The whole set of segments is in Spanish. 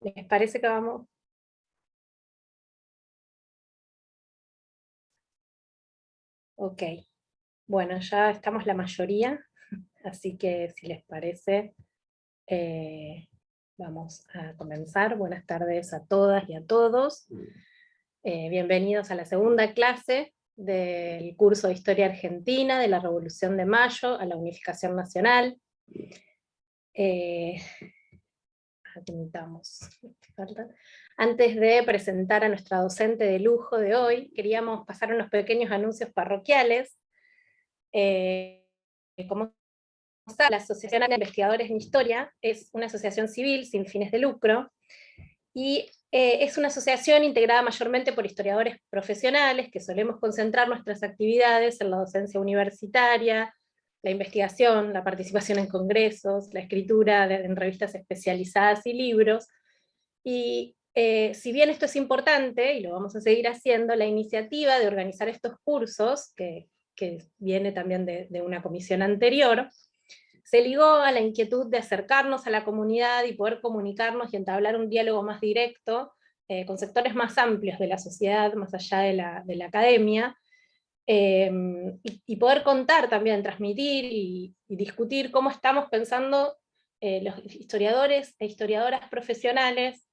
¿Les parece que vamos? Ok, bueno, ya estamos la mayoría, así que si les parece, eh, vamos a comenzar. Buenas tardes a todas y a todos. Bienvenidos a la segunda clase del curso de Historia Argentina, de la Revolución de Mayo a la Unificación Nacional. Admitamos. Antes de presentar a nuestra docente de lujo de hoy, queríamos pasar unos pequeños anuncios parroquiales. Como saben, la Asociación de Investigadores en Historia es una asociación civil sin fines de lucro, y es una asociación integrada mayormente por historiadores profesionales que solemos concentrar nuestras actividades en la docencia universitaria, la investigación, la participación en congresos, la escritura en revistas especializadas y libros. Y si bien esto es importante, y lo vamos a seguir haciendo, la iniciativa de organizar estos cursos, que viene también de una comisión anterior, se ligó a la inquietud de acercarnos a la comunidad y poder comunicarnos y entablar un diálogo más directo con sectores más amplios de la sociedad, más allá de la academia, y poder contar también, transmitir y discutir cómo estamos pensando los historiadores e historiadoras profesionales,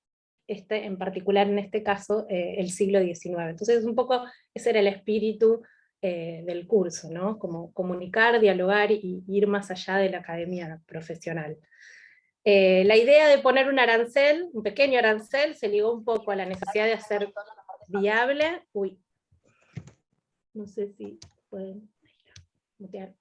en particular en este caso, el siglo XIX. Entonces un poco ese era el espíritu del curso, ¿no? Como comunicar, dialogar y ir más allá de la academia profesional. La idea de poner un arancel, un pequeño arancel, se ligó un poco a la necesidad de hacer viable, no sé si pueden mutear,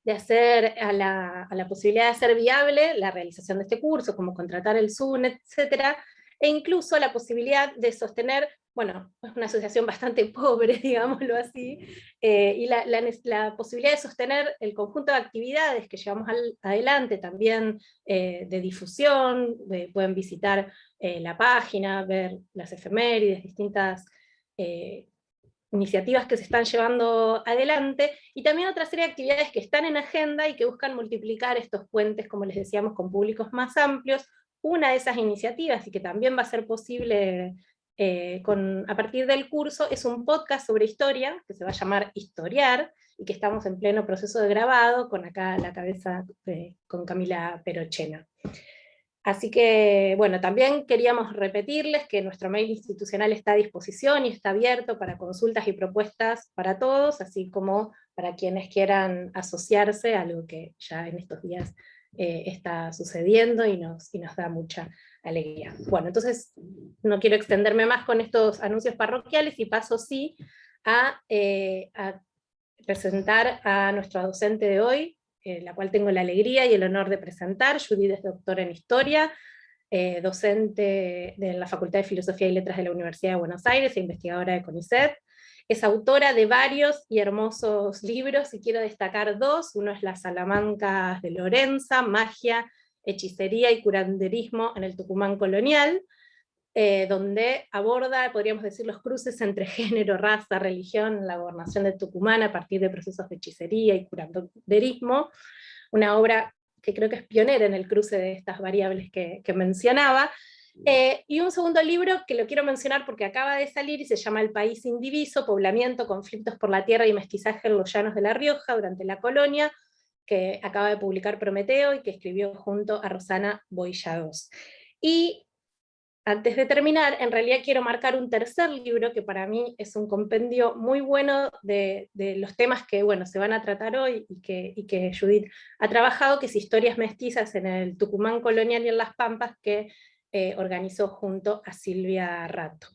de hacer a la posibilidad de hacer viable la realización de este curso, como contratar el Zoom, etcétera, e incluso la posibilidad de sostener, bueno, es una asociación bastante pobre, digámoslo así, y la posibilidad de sostener el conjunto de actividades que llevamos adelante, también de difusión, pueden visitar la página, ver las efemérides, distintas iniciativas que se están llevando adelante, y también otra serie de actividades que están en agenda y que buscan multiplicar estos puentes, como les decíamos, con públicos más amplios. Una de esas iniciativas, y que también va a ser posible a partir del curso, es un podcast sobre historia, que se va a llamar Historiar, y que estamos en pleno proceso de grabado, con acá a la cabeza con Camila Perochena. Así que, bueno, también queríamos repetirles que nuestro mail institucional está a disposición y está abierto para consultas y propuestas para todos, así como para quienes quieran asociarse, algo que ya en estos días está sucediendo y nos da mucha alegría. Bueno, entonces no quiero extenderme más con estos anuncios parroquiales y paso sí a presentar a nuestra docente de hoy, la cual tengo la alegría y el honor de presentar. Judith es doctora en Historia, docente de la Facultad de Filosofía y Letras de la Universidad de Buenos Aires e investigadora de CONICET. Es autora de varios y hermosos libros, y quiero destacar dos. Uno es Las Salamancas de Lorenza, Magia, Hechicería y Curanderismo en el Tucumán Colonial, donde aborda, podríamos decir, los cruces entre género, raza, religión en la gobernación de Tucumán a partir de procesos de hechicería y curanderismo, una obra que creo que es pionera en el cruce de estas variables que mencionaba. Y un segundo libro que lo quiero mencionar porque acaba de salir y se llama El País Indiviso, Poblamiento, Conflictos por la Tierra y Mestizaje en los Llanos de La Rioja durante la colonia, que acaba de publicar Prometeo y que escribió junto a Rosana Boillados. Y antes de terminar, en realidad quiero marcar un tercer libro que para mí es un compendio muy bueno de los temas que, bueno, se van a tratar hoy y que Judith ha trabajado, que es Historias Mestizas en el Tucumán Colonial y en Las Pampas, que organizó junto a Silvia Rato.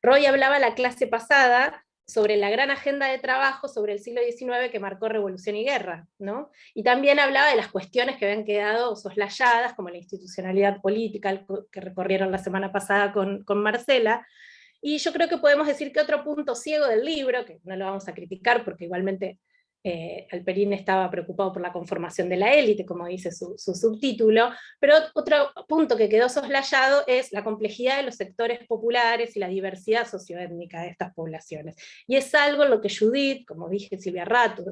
Roy hablaba la clase pasada sobre la gran agenda de trabajo sobre el siglo XIX que marcó Revolución y Guerra, ¿no? Y también hablaba de las cuestiones que habían quedado soslayadas, como la institucionalidad política, que recorrieron la semana pasada con Marcela. Y yo creo que podemos decir que otro punto ciego del libro, que no lo vamos a criticar porque igualmente Halperin estaba preocupado por la conformación de la élite, como dice su subtítulo, pero otro punto que quedó soslayado es la complejidad de los sectores populares y la diversidad socioétnica de estas poblaciones. Y es algo en lo que Judith, como dije, Silvia Rato,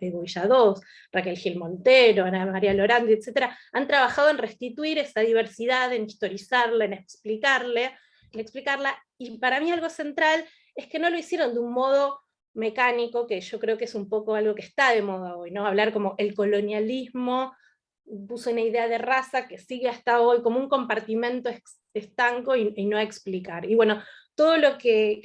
Ego Villadós, Raquel Gil Montero, Ana María Lorandi, etc., han trabajado en restituir esa diversidad, en historizarla, en explicarla, y para mí algo central es que no lo hicieron de un modo mecánico, que yo creo que es un poco algo que está de moda hoy, ¿no? Hablar como el colonialismo puso una idea de raza que sigue hasta hoy como un compartimento estanco y no explicar. Y bueno, todo lo que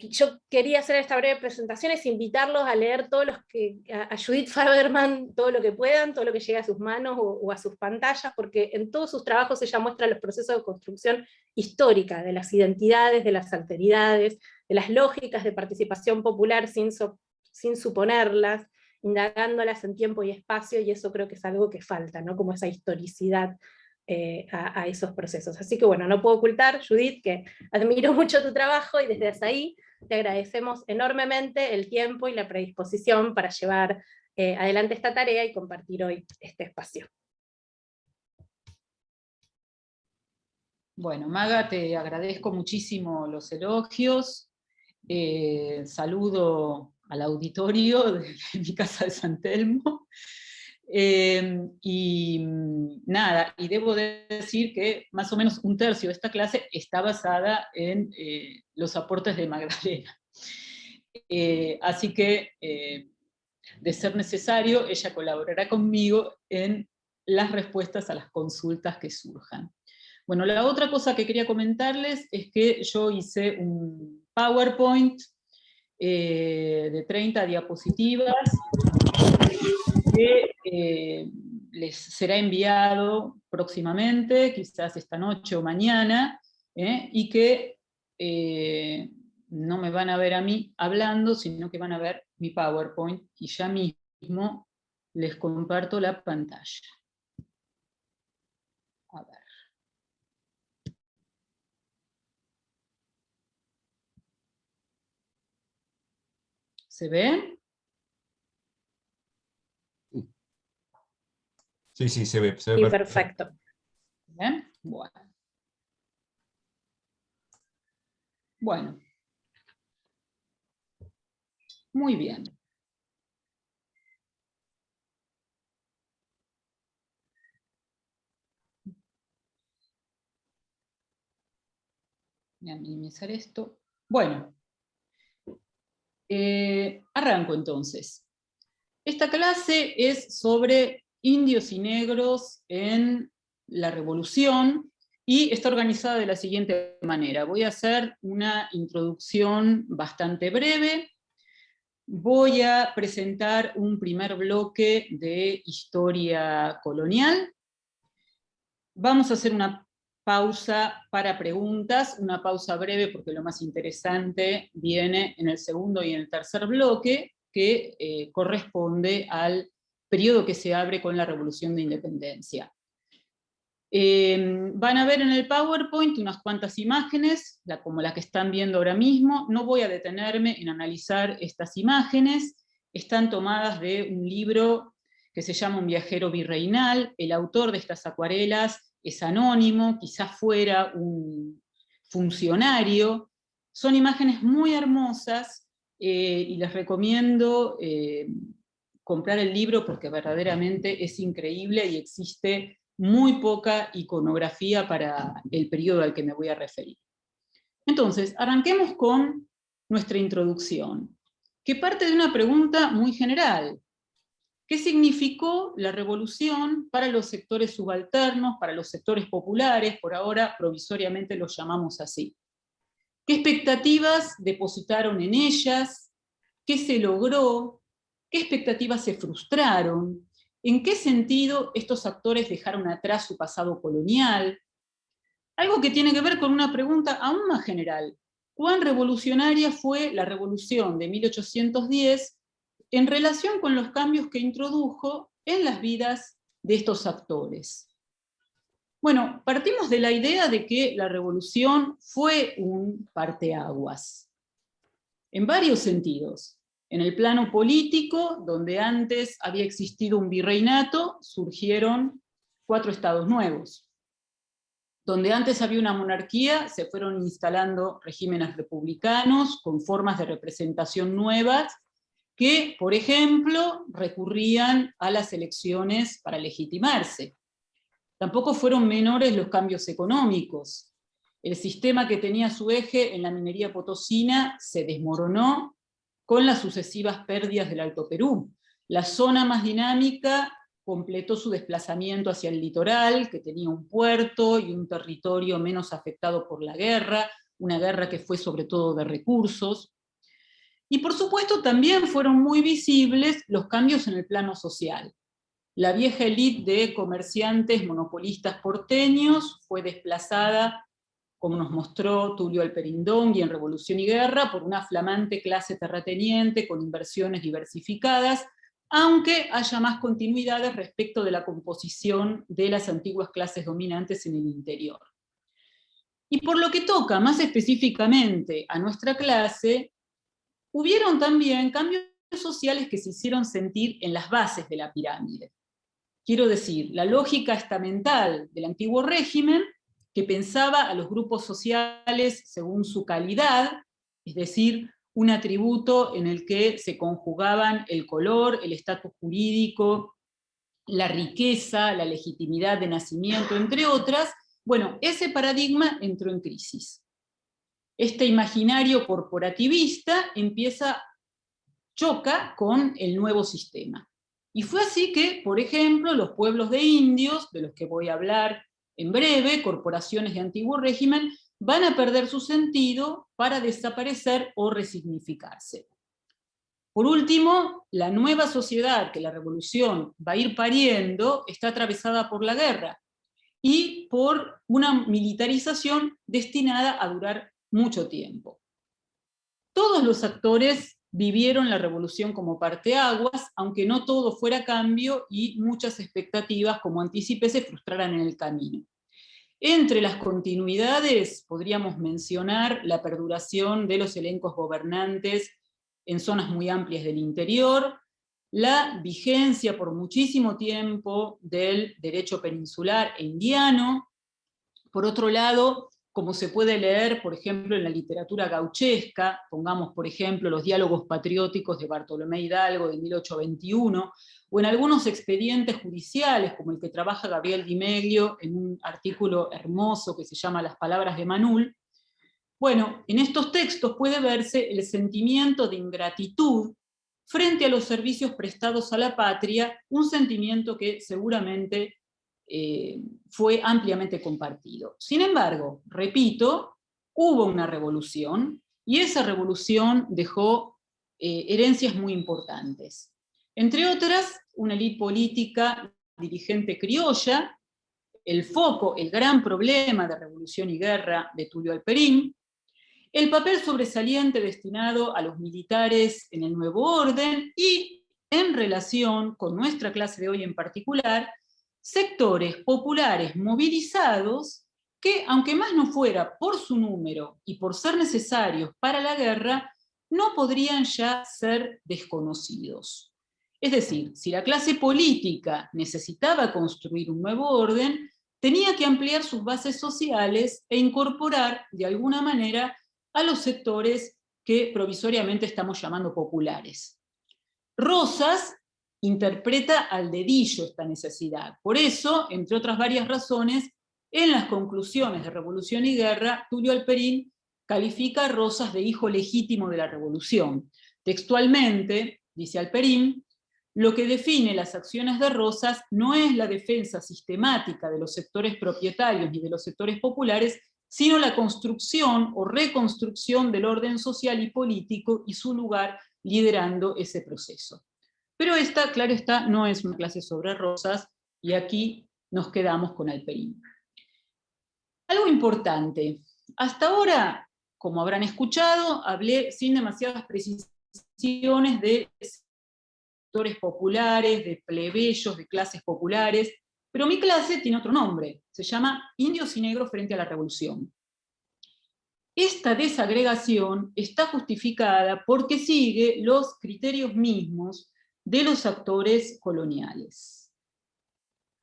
yo quería hacer en esta breve presentación es invitarlos a leer a Judith Faberman todo lo que puedan, todo lo que llegue a sus manos o a sus pantallas, porque en todos sus trabajos ella muestra los procesos de construcción histórica de las identidades, de las alteridades, de las lógicas de participación popular sin suponerlas, indagándolas en tiempo y espacio, y eso creo que es algo que falta, ¿no? Como esa historicidad a esos procesos. Así que bueno, no puedo ocultar, Judith, que admiro mucho tu trabajo, y desde ahí te agradecemos enormemente el tiempo y la predisposición para llevar adelante esta tarea y compartir hoy este espacio. Bueno, Maga, te agradezco muchísimo los elogios. Saludo al auditorio de mi casa de San Telmo. Y nada, y debo decir que más o menos un tercio de esta clase está basada en los aportes de Magdalena. Así que, de ser necesario, ella colaborará conmigo en las respuestas a las consultas que surjan. Bueno, la otra cosa que quería comentarles es que yo hice un PowerPoint de 30 diapositivas que les será enviado próximamente, quizás esta noche o mañana, y que no me van a ver a mí hablando, sino que van a ver mi PowerPoint, y ya mismo les comparto la pantalla. A ver. ¿Se ven? Sí, sí, se ve Sí, perfecto. ¿Bien? Bueno. Muy bien. Voy a minimizar esto. Bueno. Arranco entonces. Esta clase es sobre indios y negros en la Revolución, y está organizada de la siguiente manera. Voy a hacer una introducción bastante breve, voy a presentar un primer bloque de historia colonial, vamos a hacer una pausa para preguntas, una pausa breve porque lo más interesante viene en el segundo y en el tercer bloque, que corresponde al periodo que se abre con la Revolución de Independencia. Van a ver en el PowerPoint unas cuantas imágenes, como la que están viendo ahora mismo. No voy a detenerme en analizar estas imágenes, están tomadas de un libro que se llama Un viajero virreinal. El autor de estas acuarelas es anónimo, quizás fuera un funcionario. Son imágenes muy hermosas, y les recomiendo comprar el libro porque verdaderamente es increíble y existe muy poca iconografía para el periodo al que me voy a referir. Entonces, arranquemos con nuestra introducción, que parte de una pregunta muy general. ¿Qué significó la revolución para los sectores subalternos, para los sectores populares? Por ahora, provisoriamente los llamamos así. ¿Qué expectativas depositaron en ellas? ¿Qué se logró? ¿Qué expectativas se frustraron? ¿En qué sentido estos actores dejaron atrás su pasado colonial? Algo que tiene que ver con una pregunta aún más general. ¿Cuán revolucionaria fue la revolución de 1810 en relación con los cambios que introdujo en las vidas de estos actores? Bueno, partimos de la idea de que la revolución fue un parteaguas, en varios sentidos. En el plano político, donde antes había existido un virreinato, surgieron 4 estados nuevos. Donde antes había una monarquía, se fueron instalando regímenes republicanos con formas de representación nuevas, que, por ejemplo, recurrían a las elecciones para legitimarse. Tampoco fueron menores los cambios económicos. El sistema que tenía su eje en la minería potosina se desmoronó con las sucesivas pérdidas del Alto Perú. La zona más dinámica completó su desplazamiento hacia el litoral, que tenía un puerto y un territorio menos afectado por la guerra, una guerra que fue sobre todo de recursos. Y por supuesto también fueron muy visibles los cambios en el plano social. La vieja élite de comerciantes monopolistas porteños fue desplazada, como nos mostró Tulio Alperindongui en Revolución y Guerra, por una flamante clase terrateniente con inversiones diversificadas, aunque haya más continuidades respecto de la composición de las antiguas clases dominantes en el interior. Y por lo que toca más específicamente a nuestra clase, hubieron también cambios sociales que se hicieron sentir en las bases de la pirámide. Quiero decir, la lógica estamental del antiguo régimen, que pensaba a los grupos sociales según su calidad, es decir, un atributo en el que se conjugaban el color, el estatus jurídico, la riqueza, la legitimidad de nacimiento, entre otras. Bueno, ese paradigma entró en crisis. Este imaginario corporativista choca con el nuevo sistema. Y fue así que, por ejemplo, los pueblos de indios, de los que voy a hablar en breve, corporaciones de antiguo régimen, van a perder su sentido para desaparecer o resignificarse. Por último, la nueva sociedad que la revolución va a ir pariendo está atravesada por la guerra y por una militarización destinada a durar mucho tiempo. Todos los actores vivieron la revolución como parteaguas, aunque no todo fuera cambio y muchas expectativas, como anticipé, se frustraran en el camino. Entre las continuidades podríamos mencionar la perduración de los elencos gobernantes en zonas muy amplias del interior, la vigencia por muchísimo tiempo del derecho peninsular e indiano. Por otro lado, como se puede leer, por ejemplo, en la literatura gauchesca, pongamos, por ejemplo, los diálogos patrióticos de Bartolomé Hidalgo de 1821, o en algunos expedientes judiciales, como el que trabaja Gabriel Di Meglio en un artículo hermoso que se llama Las palabras de Manul. Bueno, en estos textos puede verse el sentimiento de ingratitud frente a los servicios prestados a la patria, un sentimiento que seguramente fue ampliamente compartido. Sin embargo, repito, hubo una revolución y esa revolución dejó herencias muy importantes. Entre otras, una élite política dirigente criolla, el foco, el gran problema de Revolución y Guerra de Tulio Alperín, el papel sobresaliente destinado a los militares en el nuevo orden y, en relación con nuestra clase de hoy en particular, sectores populares movilizados que, aunque más no fuera por su número y por ser necesarios para la guerra, no podrían ya ser desconocidos. Es decir, si la clase política necesitaba construir un nuevo orden, tenía que ampliar sus bases sociales e incorporar, de alguna manera, a los sectores que provisoriamente estamos llamando populares. Rosas interpreta al dedillo esta necesidad. Por eso, entre otras varias razones, en las conclusiones de Revolución y Guerra, Tulio Alperín califica a Rosas de hijo legítimo de la revolución. Textualmente, dice Alperín, lo que define las acciones de Rosas no es la defensa sistemática de los sectores propietarios ni de los sectores populares, sino la construcción o reconstrucción del orden social y político y su lugar liderando ese proceso. Pero esta, claro está, no es una clase sobre Rosas, y aquí nos quedamos con Alperín. Algo importante, hasta ahora, como habrán escuchado, hablé sin demasiadas precisiones de sectores populares, de plebeyos, de clases populares, pero mi clase tiene otro nombre, se llama Indios y Negros frente a la Revolución. esta desagregación está justificada porque sigue los criterios mismos de los actores coloniales.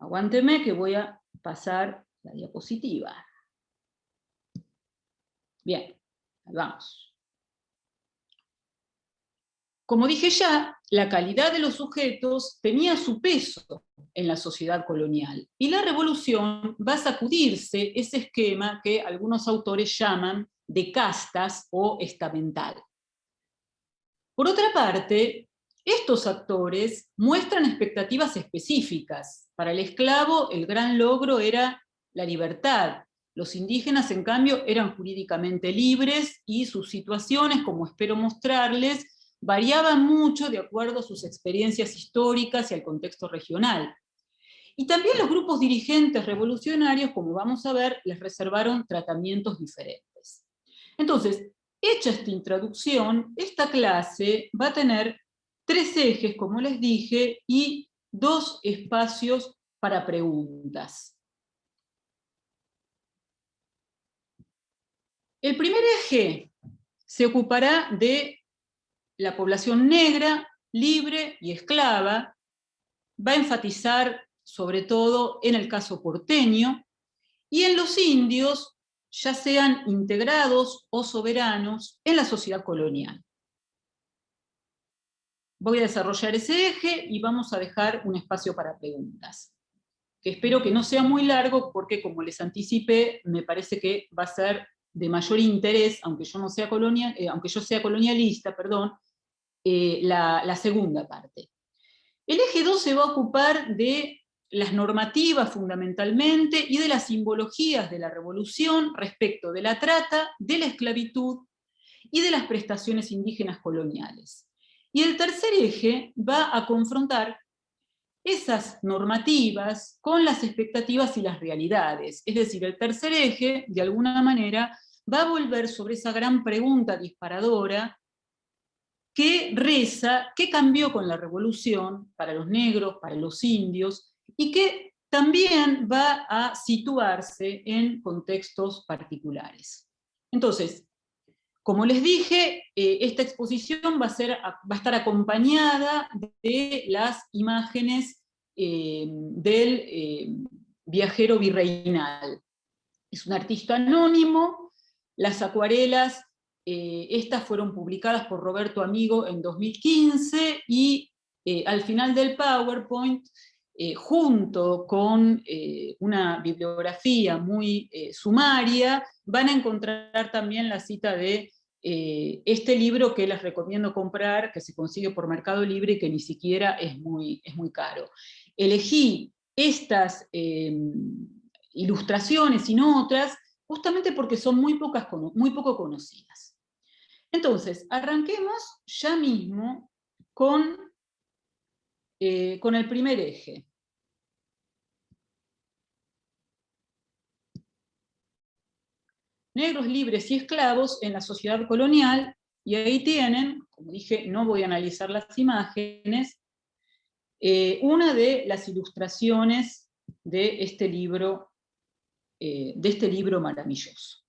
Aguánteme que voy a pasar la diapositiva. Bien, ahí vamos. Como dije ya, la calidad de los sujetos tenía su peso en la sociedad colonial, y la revolución va a sacudirse ese esquema que algunos autores llaman de castas o estamental. Por otra parte, estos actores muestran expectativas específicas. Para el esclavo, el gran logro era la libertad. Los indígenas, en cambio, eran jurídicamente libres y sus situaciones, como espero mostrarles, variaban mucho de acuerdo a sus experiencias históricas y al contexto regional. Y también los grupos dirigentes revolucionarios, como vamos a ver, les reservaron tratamientos diferentes. Entonces, hecha esta introducción, esta clase va a tener 3 ejes, como les dije, y 2 espacios para preguntas. El primer eje se ocupará de la población negra, libre y esclava. Va a enfatizar sobre todo en el caso porteño, y en los indios, ya sean integrados o soberanos en la sociedad colonial. Voy a desarrollar ese eje y vamos a dejar un espacio para preguntas, que espero que no sea muy largo porque, como les anticipé, me parece que va a ser de mayor interés, aunque yo sea colonialista, la segunda parte. El eje 2 se va a ocupar de las normativas fundamentalmente y de las simbologías de la revolución respecto de la trata, de la esclavitud y de las prestaciones indígenas coloniales. Y el tercer eje va a confrontar esas normativas con las expectativas y las realidades. Es decir, el tercer eje, de alguna manera, va a volver sobre esa gran pregunta disparadora que reza qué cambió con la revolución para los negros, para los indios, y que también va a situarse en contextos particulares. Entonces, como les dije, esta exposición va a estar acompañada de las imágenes del viajero virreinal. Es un artista anónimo. Las acuarelas, estas fueron publicadas por Roberto Amigo en 2015, y al final del PowerPoint, junto con una bibliografía muy sumaria, van a encontrar también la cita de este libro que les recomiendo comprar, que se consigue por Mercado Libre y que ni siquiera es muy caro. Elegí estas ilustraciones y no otras, justamente porque son muy poco conocidas. Entonces, arranquemos ya mismo con el primer eje. Negros, libres y esclavos en la sociedad colonial, y ahí tienen, como dije, no voy a analizar las imágenes, una de las ilustraciones de este libro maravilloso.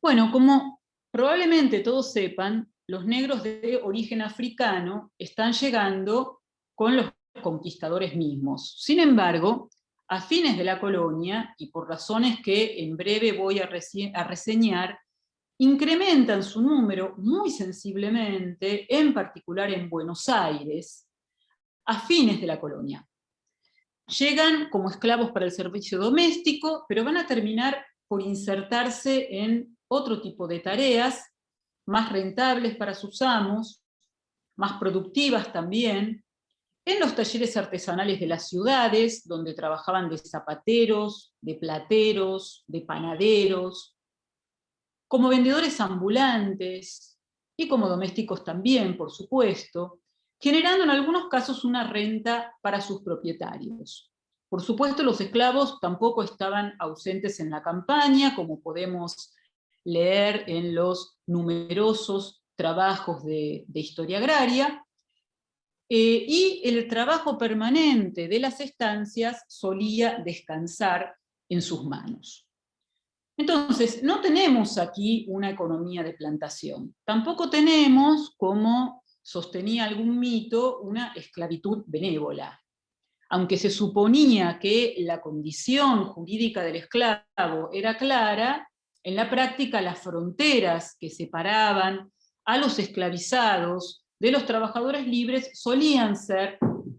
Bueno, como probablemente todos sepan, los negros de origen africano están llegando con los conquistadores mismos. Sin embargo, a fines de la colonia, y por razones que en breve voy a reseñar, incrementan su número muy sensiblemente, en particular en Buenos Aires, a fines de la colonia. Llegan como esclavos para el servicio doméstico, pero van a terminar por insertarse en otro tipo de tareas, más rentables para sus amos, más productivas también, en los talleres artesanales de las ciudades, donde trabajaban de zapateros, de plateros, de panaderos, como vendedores ambulantes y como domésticos también, por supuesto, generando en algunos casos una renta para sus propietarios. Por supuesto, los esclavos tampoco estaban ausentes en la campaña, como podemos leer en los numerosos trabajos de historia agraria, y el trabajo permanente de las estancias solía descansar en sus manos. Entonces, no tenemos aquí una economía de plantación. Tampoco tenemos, como sostenía algún mito, una esclavitud benévola. Aunque se suponía que la condición jurídica del esclavo era clara, en la práctica las fronteras que separaban a los esclavizados de los trabajadores libres solían ser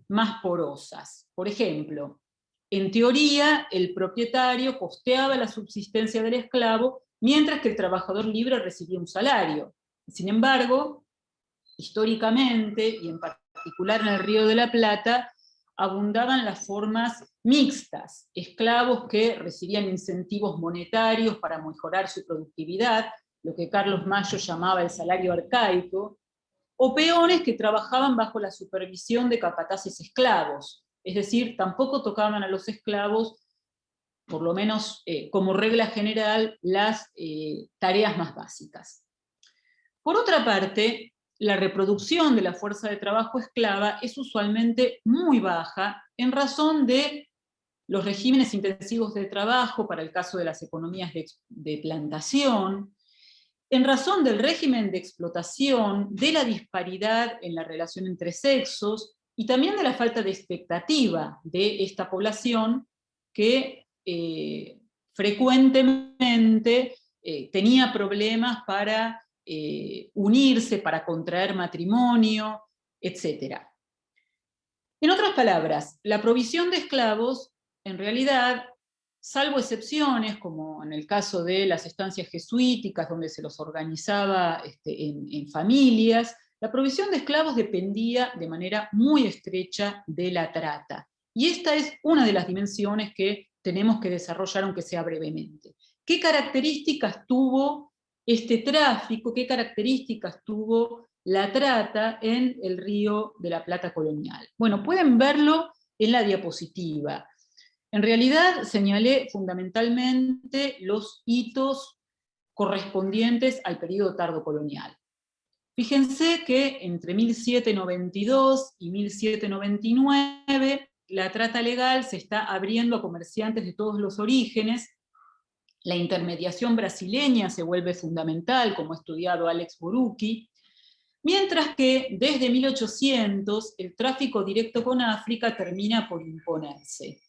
más porosas. Por ejemplo, en teoría, el propietario costeaba la subsistencia del esclavo, mientras que el trabajador libre recibía un salario. Sin embargo, históricamente, y en particular en el Río de la Plata, abundaban las formas mixtas, esclavos que recibían incentivos monetarios para mejorar su productividad, lo que Carlos Mayo llamaba el salario arcaico, o peones que trabajaban bajo la supervisión de capataces esclavos, es decir, tampoco tocaban a los esclavos, por lo menos como regla general, las tareas más básicas. Por otra parte, la reproducción de la fuerza de trabajo esclava es usualmente muy baja en razón de los regímenes intensivos de trabajo, para el caso de las economías de plantación, en razón del régimen de explotación, de la disparidad en la relación entre sexos y también de la falta de expectativa de esta población que frecuentemente tenía problemas para unirse, para contraer matrimonio, etc. En otras palabras, la provisión de esclavos, en realidad, salvo excepciones, como en el caso de las estancias jesuíticas, donde se los organizaba en familias, la provisión de esclavos dependía de manera muy estrecha de la trata. Y esta es una de las dimensiones que tenemos que desarrollar, aunque sea brevemente. ¿Qué características tuvo este tráfico? ¿Qué características tuvo la trata en el Río de la Plata colonial? Bueno, pueden verlo en la diapositiva. En realidad señalé fundamentalmente los hitos correspondientes al periodo tardocolonial. Fíjense que entre 1792 y 1799 la trata legal se está abriendo a comerciantes de todos los orígenes, la intermediación brasileña se vuelve fundamental, como ha estudiado Alex Borucki, mientras que desde 1800 el tráfico directo con África termina por imponerse.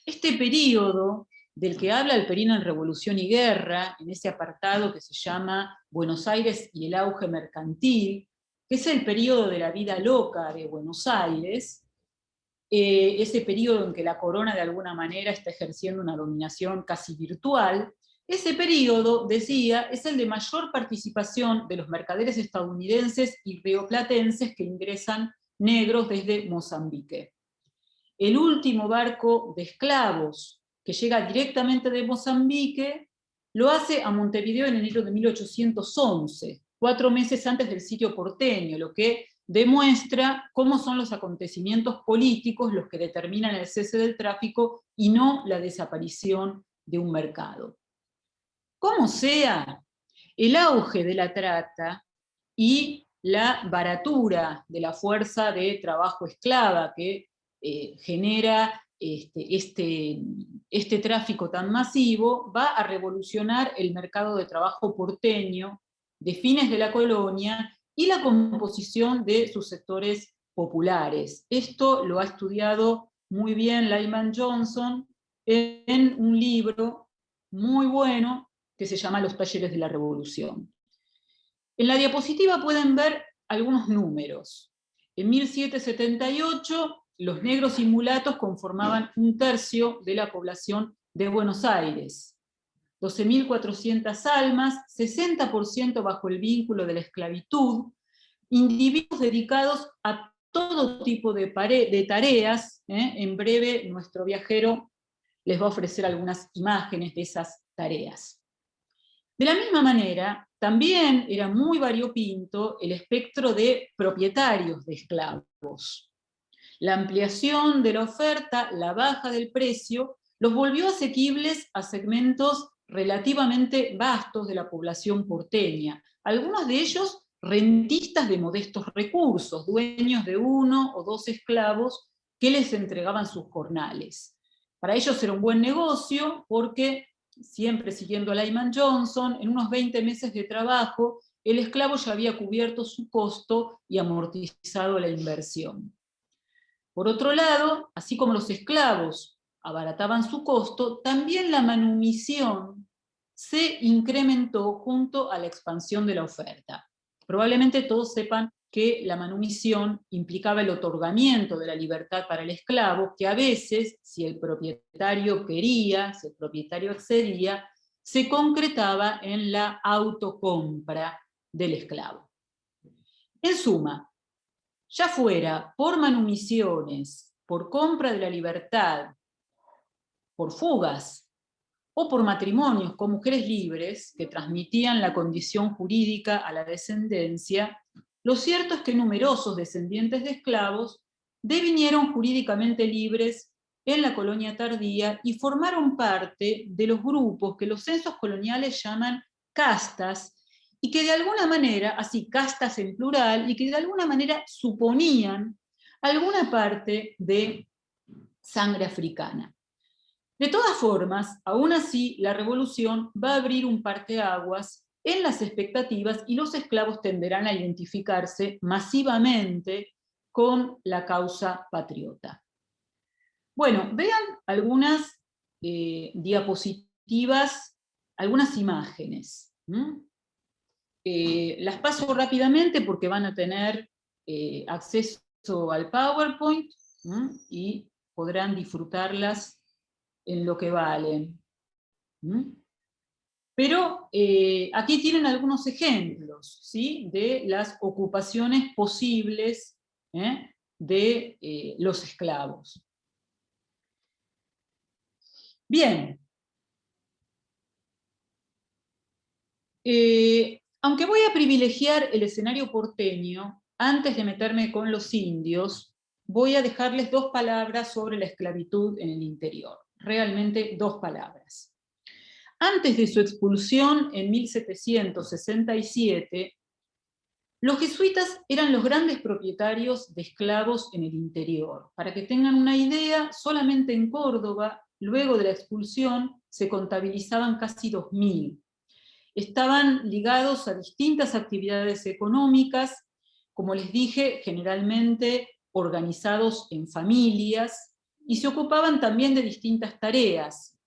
Este periodo, del que habla Alperín en Revolución y Guerra, en ese apartado que se llama Buenos Aires y el auge mercantil, que es el periodo de la vida loca de Buenos Aires, ese periodo en que la corona de alguna manera está ejerciendo una dominación casi virtual, ese periodo, decía, es el de mayor participación de los mercaderes estadounidenses y rioplatenses que ingresan negros desde Mozambique. El último barco de esclavos que llega directamente de Mozambique lo hace a Montevideo en enero de 1811, 4 meses antes del sitio porteño, lo que demuestra cómo son los acontecimientos políticos los que determinan el cese del tráfico y no la desaparición de un mercado. Como sea, el auge de la trata y la baratura de la fuerza de trabajo esclava que genera este tráfico tan masivo, va a revolucionar el mercado de trabajo porteño de fines de la colonia y la composición de sus sectores populares. Esto lo ha estudiado muy bien Lyman Johnson en un libro muy bueno que se llama Los talleres de la revolución. En la diapositiva pueden ver algunos números. En 1778, los negros y mulatos conformaban 1/3 de la población de Buenos Aires. 12.400 almas, 60% bajo el vínculo de la esclavitud, individuos dedicados a todo tipo de tareas. En breve, nuestro viajero les va a ofrecer algunas imágenes de esas tareas. De la misma manera, también era muy variopinto el espectro de propietarios de esclavos. La ampliación de la oferta, la baja del precio, los volvió asequibles a segmentos relativamente vastos de la población porteña, algunos de ellos rentistas de modestos recursos, dueños de 1 o 2 esclavos que les entregaban sus jornales. Para ellos era un buen negocio porque siempre siguiendo a Lyman Johnson, en unos 20 meses de trabajo, el esclavo ya había cubierto su costo y amortizado la inversión. Por otro lado, así como los esclavos abarataban su costo, también la manumisión se incrementó junto a la expansión de la oferta. Probablemente todos sepan que la manumisión implicaba el otorgamiento de la libertad para el esclavo, que a veces, si el propietario quería, si el propietario accedía, se concretaba en la autocompra del esclavo. En suma, ya fuera por manumisiones, por compra de la libertad, por fugas o por matrimonios con mujeres libres que transmitían la condición jurídica a la descendencia, lo cierto es que numerosos descendientes de esclavos devinieron jurídicamente libres en la colonia tardía y formaron parte de los grupos que los censos coloniales llaman castas, y que de alguna manera, así castas en plural, y que de alguna manera suponían alguna parte de sangre africana. De todas formas, aún así, la revolución va a abrir un parteaguas en las expectativas y los esclavos tenderán a identificarse masivamente con la causa patriota. Bueno, vean algunas diapositivas, algunas imágenes. Las paso rápidamente porque van a tener acceso al PowerPoint y podrán disfrutarlas en lo que valen. Pero aquí tienen algunos ejemplos, ¿sí?, de las ocupaciones posibles de los esclavos. Bien. Aunque voy a privilegiar el escenario porteño, antes de meterme con los indios, voy a dejarles dos palabras sobre la esclavitud en el interior. Realmente dos palabras. Antes de su expulsión en 1767, los jesuitas eran los grandes propietarios de esclavos en el interior. Para que tengan una idea, solamente en Córdoba, luego de la expulsión, se contabilizaban casi 2000. Estaban ligados a distintas actividades económicas, como les dije, generalmente organizados en familias, y se ocupaban también de distintas tareas.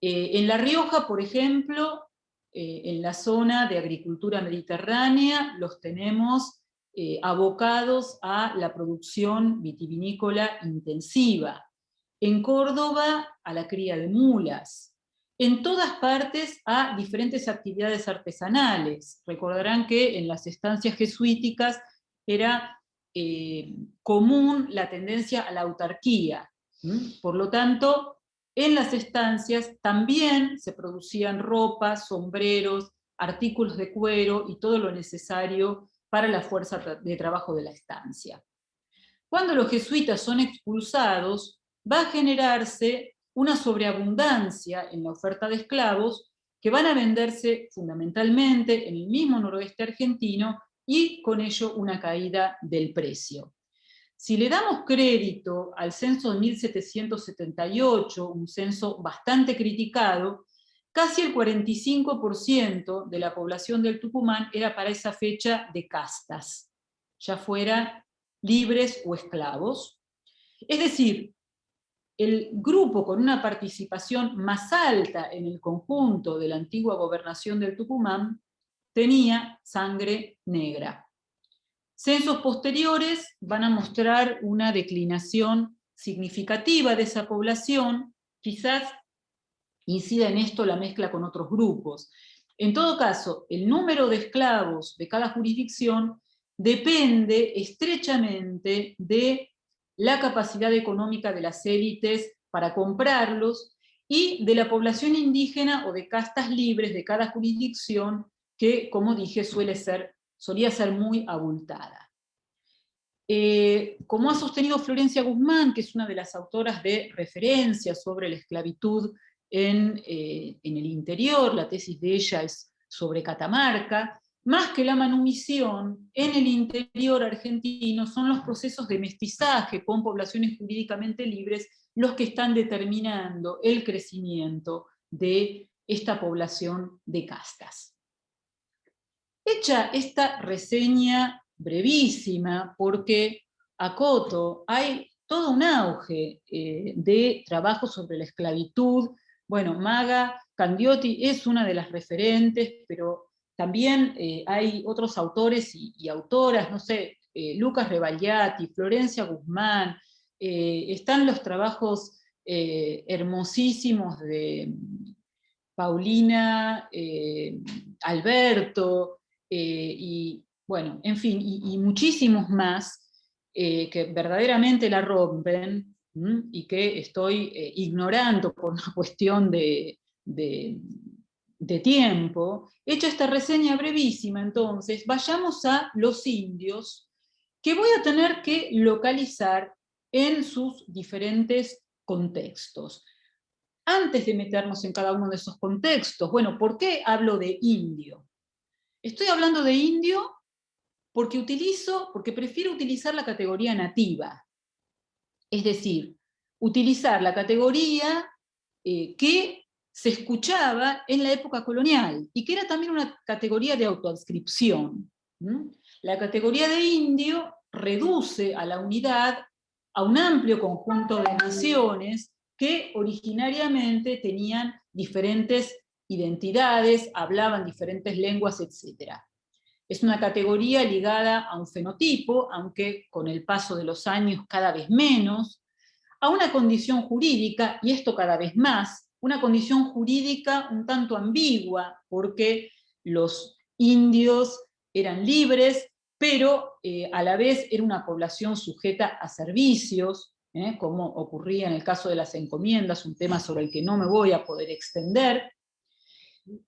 En La Rioja, por ejemplo, en la zona de agricultura mediterránea, los tenemos abocados a la producción vitivinícola intensiva. En Córdoba, a la cría de mulas. En todas partes a diferentes actividades artesanales. Recordarán que en las estancias jesuíticas era común la tendencia a la autarquía. Por lo tanto, en las estancias también se producían ropas, sombreros, artículos de cuero y todo lo necesario para la fuerza de trabajo de la estancia. Cuando los jesuitas son expulsados, va a generarse una sobreabundancia en la oferta de esclavos que van a venderse fundamentalmente en el mismo noroeste argentino y con ello una caída del precio. Si le damos crédito al censo de 1778, un censo bastante criticado, casi el 45% de la población del Tucumán era para esa fecha de castas, ya fuera libres o esclavos. Es decir, el grupo con una participación más alta en el conjunto de la antigua gobernación del Tucumán tenía sangre negra. Censos posteriores van a mostrar una declinación significativa de esa población, quizás incida en esto la mezcla con otros grupos. En todo caso, el número de esclavos de cada jurisdicción depende estrechamente de la capacidad económica de las élites para comprarlos y de la población indígena o de castas libres de cada jurisdicción que, como dije, solía ser muy abultada. Como ha sostenido Florencia Guzmán, que es una de las autoras de referencia sobre la esclavitud en el interior, la tesis de ella es sobre Catamarca, más que la manumisión, en el interior argentino son los procesos de mestizaje con poblaciones jurídicamente libres los que están determinando el crecimiento de esta población de castas. Hecha esta reseña brevísima, porque acoto, hay todo un auge de trabajo sobre la esclavitud. Bueno, Maga Candiotti es una de las referentes, pero también hay otros autores y autoras, no sé, Lucas Rebagliati, Florencia Guzmán, están los trabajos hermosísimos de Paulina Alberto, y bueno, en fin, y muchísimos más que verdaderamente la rompen, y que estoy ignorando por una cuestión de tiempo. Hecha esta reseña brevísima, entonces, vayamos a los indios, que voy a tener que localizar en sus diferentes contextos. Antes de meternos en cada uno de esos contextos, bueno, ¿por qué hablo de indio? Estoy hablando de indio porque prefiero utilizar la categoría nativa. Es decir, utilizar la categoría que se escuchaba en la época colonial y que era también una categoría de autoadscripción. La categoría de indio reduce a la unidad a un amplio conjunto de naciones que originariamente tenían diferentes identidades, hablaban diferentes lenguas, etc. Es una categoría ligada a un fenotipo, aunque con el paso de los años cada vez menos, a una condición jurídica, y esto cada vez más, una condición jurídica un tanto ambigua, porque los indios eran libres, pero a la vez era una población sujeta a servicios, como ocurría en el caso de las encomiendas, un tema sobre el que no me voy a poder extender.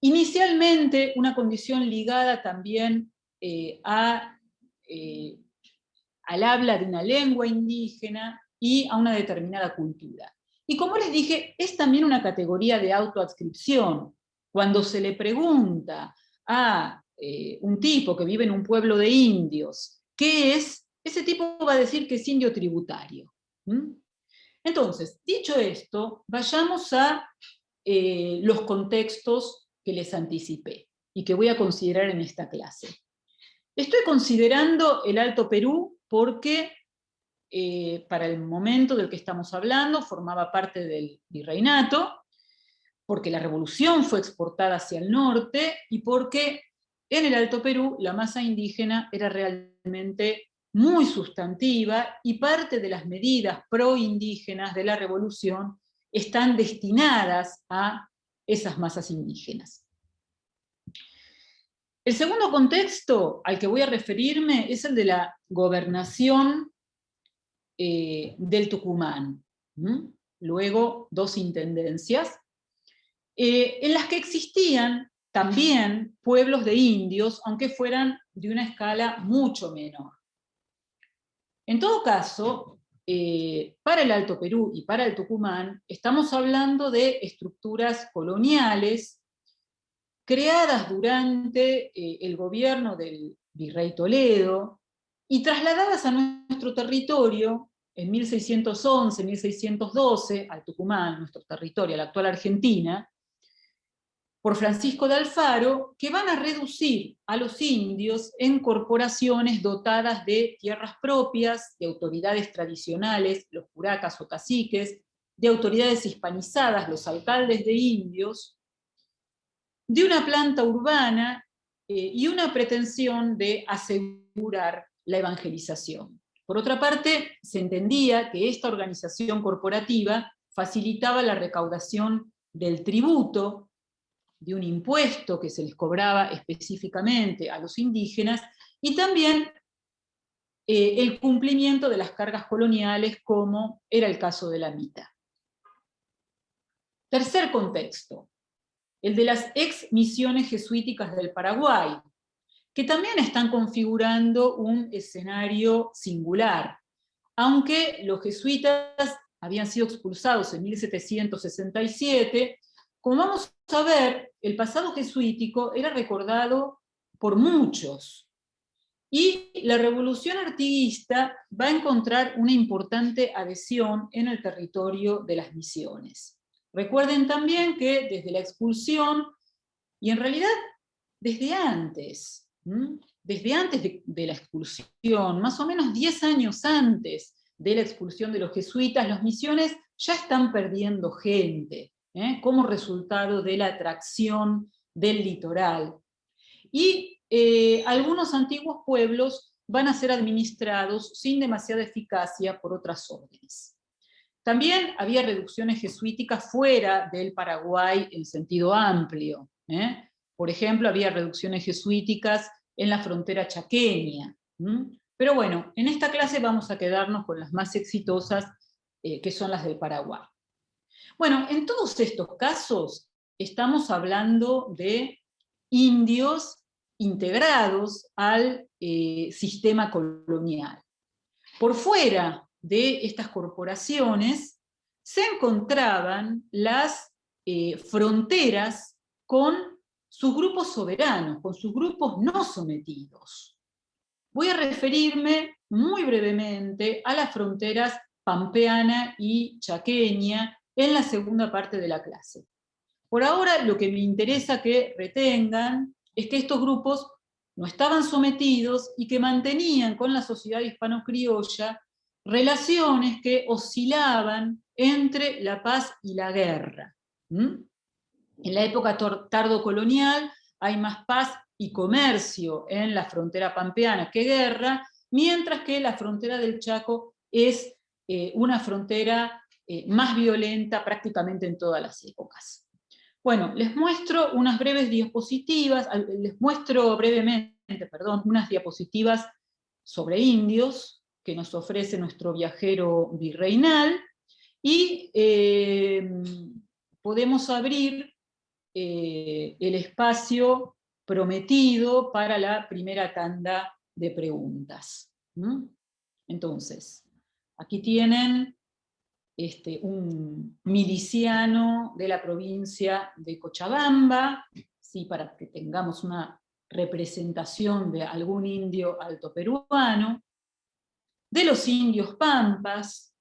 Inicialmente una condición ligada también al habla de una lengua indígena y a una determinada cultura. Y como les dije, es también una categoría de autoadscripción. Cuando se le pregunta a un tipo que vive en un pueblo de indios, ¿qué es? Ese tipo va a decir que es indio tributario. Entonces, dicho esto, vayamos a los contextos que les anticipé y que voy a considerar en esta clase. Estoy considerando el Alto Perú porque para el momento del que estamos hablando formaba parte del virreinato, porque la revolución fue exportada hacia el norte y porque en el Alto Perú la masa indígena era realmente muy sustantiva y parte de las medidas proindígenas de la revolución están destinadas a esas masas indígenas. El segundo contexto al que voy a referirme es el de la gobernación del Tucumán. Luego, dos intendencias, en las que existían también pueblos de indios, aunque fueran de una escala mucho menor. En todo caso, para el Alto Perú y para el Tucumán, estamos hablando de estructuras coloniales creadas durante el gobierno del virrey Toledo y trasladadas a nuestro territorio en 1611, 1612, al Tucumán, nuestro territorio, a la actual Argentina, por Francisco de Alfaro, que van a reducir a los indios en corporaciones dotadas de tierras propias, de autoridades tradicionales, los curacas o caciques, de autoridades hispanizadas, los alcaldes de indios, de una planta urbana y una pretensión de asegurar la evangelización. Por otra parte, se entendía que esta organización corporativa facilitaba la recaudación del tributo, de un impuesto que se les cobraba específicamente a los indígenas, y también el cumplimiento de las cargas coloniales, como era el caso de la mita. Tercer contexto, el de las ex misiones jesuíticas del Paraguay, que también están configurando un escenario singular, aunque los jesuitas habían sido expulsados en 1767, como vamos a ver, el pasado jesuítico era recordado por muchos, y la revolución artiguista va a encontrar una importante adhesión en el territorio de las misiones. Recuerden también que desde la expulsión, y en realidad desde antes de la expulsión, más o menos 10 años antes de la expulsión de los jesuitas, las misiones ya están perdiendo gente, como resultado de la atracción del litoral. Y algunos antiguos pueblos van a ser administrados sin demasiada eficacia por otras órdenes. También había reducciones jesuíticas fuera del Paraguay en sentido amplio. Por ejemplo, había reducciones jesuíticas en la frontera chaqueña. Pero bueno, en esta clase vamos a quedarnos con las más exitosas, que son las del Paraguay. Bueno, en todos estos casos estamos hablando de indios integrados al sistema colonial. Por fuera de estas corporaciones se encontraban las fronteras con sus grupos soberanos, con sus grupos no sometidos. Voy a referirme muy brevemente a las fronteras pampeana y chaqueña en la segunda parte de la clase. Por ahora lo que me interesa que retengan es que estos grupos no estaban sometidos y que mantenían con la sociedad hispano-criolla relaciones que oscilaban entre la paz y la guerra. En la época tardocolonial hay más paz y comercio en la frontera pampeana que guerra, mientras que la frontera del Chaco es una frontera más violenta prácticamente en todas las épocas. Bueno, les muestro unas breves diapositivas, unas diapositivas sobre indios que nos ofrece nuestro viajero virreinal, y podemos abrir el espacio prometido para la primera tanda de preguntas. Entonces, aquí tienen un miliciano de la provincia de Cochabamba, ¿sí? Para que tengamos una representación de algún indio alto peruano, de los indios pampas,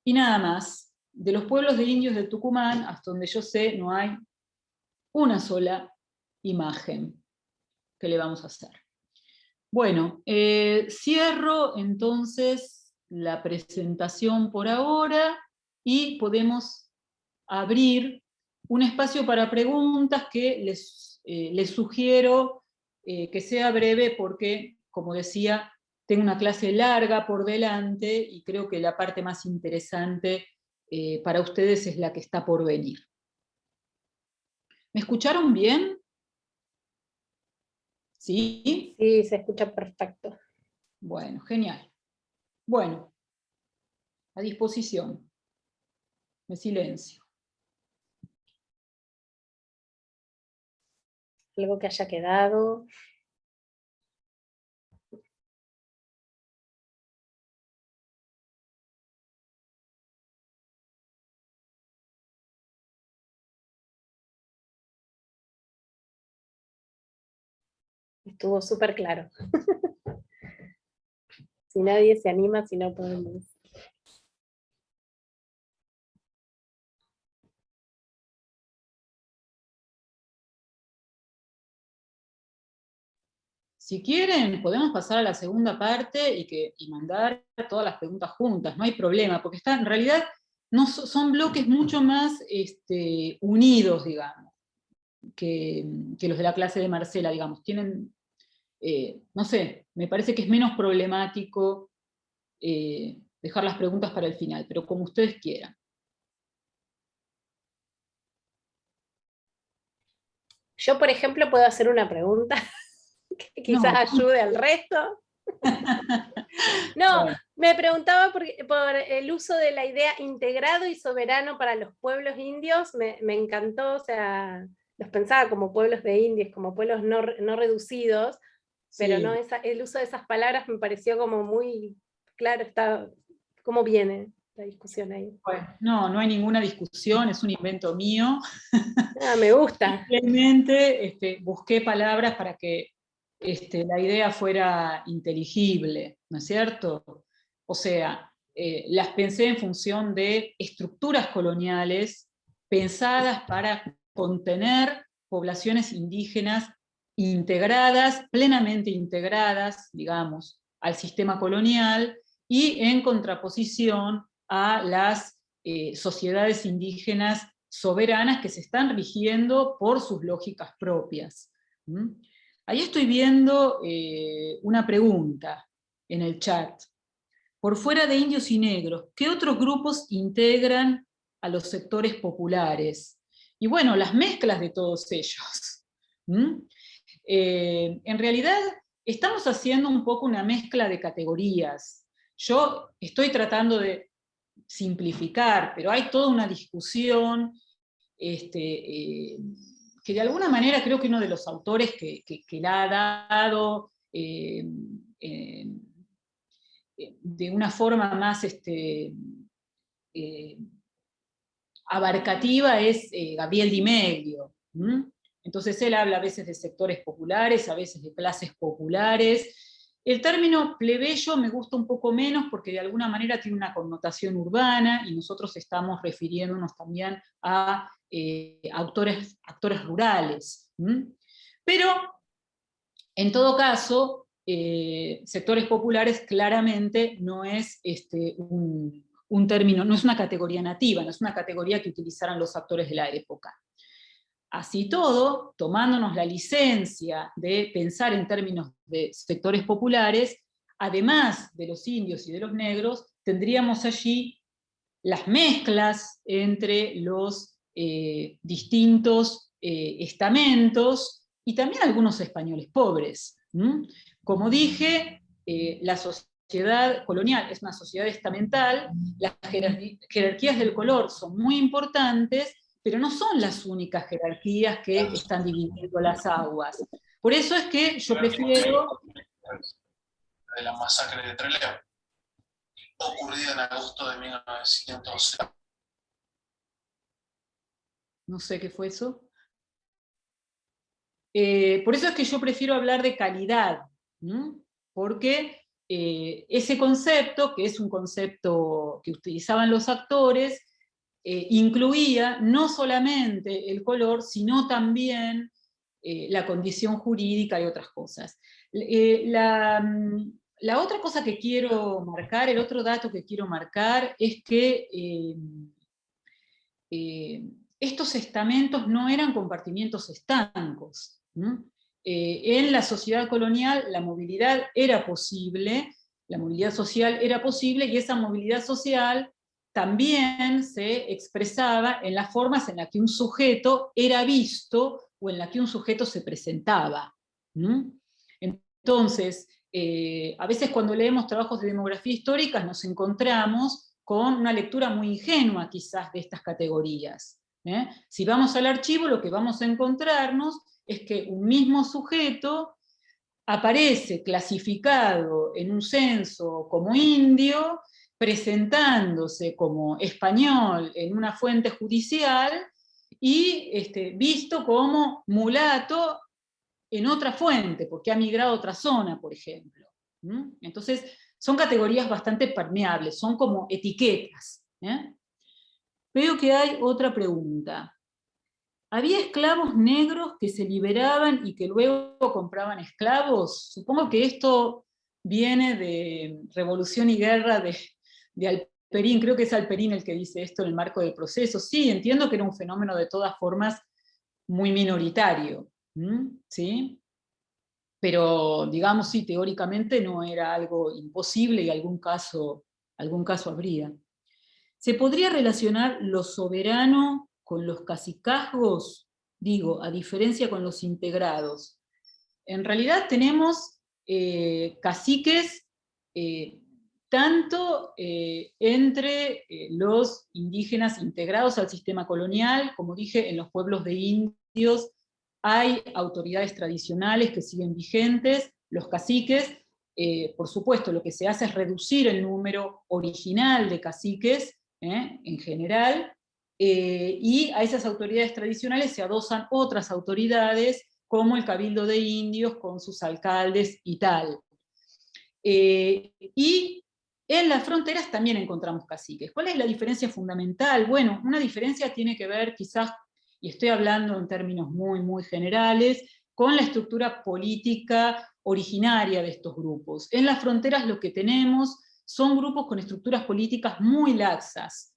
y nada más. De los pueblos de indios de Tucumán, hasta donde yo sé, no hay una sola imagen que le vamos a hacer. Bueno, cierro entonces la presentación por ahora y podemos abrir un espacio para preguntas que les sugiero que sea breve porque, como decía, tengo una clase larga por delante y creo que la parte más interesante para ustedes es la que está por venir. ¿Me escucharon bien? ¿Sí? Sí, se escucha perfecto. Bueno, genial. Bueno, a disposición. Me silencio. Algo que haya quedado. Estuvo súper claro. Si nadie se anima, si no podemos. Si quieren, podemos pasar a la segunda parte y mandar todas las preguntas juntas, no hay problema, porque en realidad no son bloques mucho más unidos, digamos, que los de la clase de Marcela, digamos. Tienen, no sé, me parece que es menos problemático dejar las preguntas para el final, pero como ustedes quieran. Yo, por ejemplo, puedo hacer una pregunta que quizás ayude al resto. No, bueno. Me preguntaba por el uso de la idea integrado y soberano para los pueblos indios, me encantó, o sea, los pensaba como pueblos de indios, como pueblos no reducidos, sí. Pero no el uso de esas palabras me pareció como muy claro, está cómo viene la discusión ahí. Bueno, no hay ninguna discusión, es un invento mío. Ah, me gusta. Simplemente busqué palabras para que la idea fuera inteligible, ¿no es cierto? O sea, las pensé en función de estructuras coloniales pensadas para contener poblaciones indígenas integradas, plenamente integradas, digamos, al sistema colonial, y en contraposición a las sociedades indígenas soberanas que se están rigiendo por sus lógicas propias. Ahí estoy viendo una pregunta en el chat. Por fuera de indios y negros, ¿qué otros grupos integran a los sectores populares? Y bueno, las mezclas de todos ellos. En realidad, estamos haciendo un poco una mezcla de categorías. Yo estoy tratando de simplificar, pero hay toda una discusión que de alguna manera creo que uno de los autores que la ha dado de una forma más abarcativa es Gabriel Di Meglio. Entonces él habla a veces de sectores populares, a veces de clases populares. El término plebeyo me gusta un poco menos porque de alguna manera tiene una connotación urbana y nosotros estamos refiriéndonos también a actores rurales. Pero, en todo caso, sectores populares claramente no es un término, no es una categoría nativa, no es una categoría que utilizaran los actores de la época. Así todo, tomándonos la licencia de pensar en términos de sectores populares, además de los indios y de los negros, tendríamos allí las mezclas entre los distintos estamentos y también algunos españoles pobres. Como dije, la sociedad colonial es una sociedad estamental, las jerarquías del color son muy importantes, pero no son las únicas jerarquías que están dividiendo las aguas. Por eso es que yo prefiero... De la masacre de Trelew, ocurrida en agosto de 1900. No sé qué fue eso. Por eso es que yo prefiero hablar de calidad, porque ese concepto, que es un concepto que utilizaban los actores, incluía no solamente el color, sino también la condición jurídica y otras cosas. La otra cosa que quiero marcar, el otro dato que quiero marcar, es que estos estamentos no eran compartimientos estancos. En la sociedad colonial la movilidad era posible, la movilidad social era posible, y esa movilidad social también se expresaba en las formas en las que un sujeto era visto o en las que un sujeto se presentaba. Entonces, a veces cuando leemos trabajos de demografía histórica nos encontramos con una lectura muy ingenua quizás de estas categorías. Si vamos al archivo, lo que vamos a encontrarnos es que un mismo sujeto aparece clasificado en un censo como indio, presentándose como español en una fuente judicial y visto como mulato en otra fuente, porque ha migrado a otra zona, por ejemplo. Entonces, son categorías bastante permeables, son como etiquetas. Veo que hay otra pregunta. ¿Había esclavos negros que se liberaban y que luego compraban esclavos? Supongo que esto viene de Revolución y Guerra de Alperín, creo que es Alperín el que dice esto en el marco del proceso. Sí, entiendo que era un fenómeno de todas formas muy minoritario, ¿sí? Pero, digamos, sí, teóricamente no era algo imposible y algún caso habría. ¿Se podría relacionar lo soberano con los cacicazgos? Digo, a diferencia con los integrados. En realidad tenemos caciques tanto entre los indígenas integrados al sistema colonial, como dije, en los pueblos de indios hay autoridades tradicionales que siguen vigentes, los caciques, por supuesto, lo que se hace es reducir el número original de caciques, en general, y a esas autoridades tradicionales se adosan otras autoridades, como el Cabildo de Indios, con sus alcaldes y tal. Y En las fronteras también encontramos caciques. ¿Cuál es la diferencia fundamental? Bueno, una diferencia tiene que ver quizás, y estoy hablando en términos muy, muy generales, con la estructura política originaria de estos grupos. En las fronteras lo que tenemos son grupos con estructuras políticas muy laxas.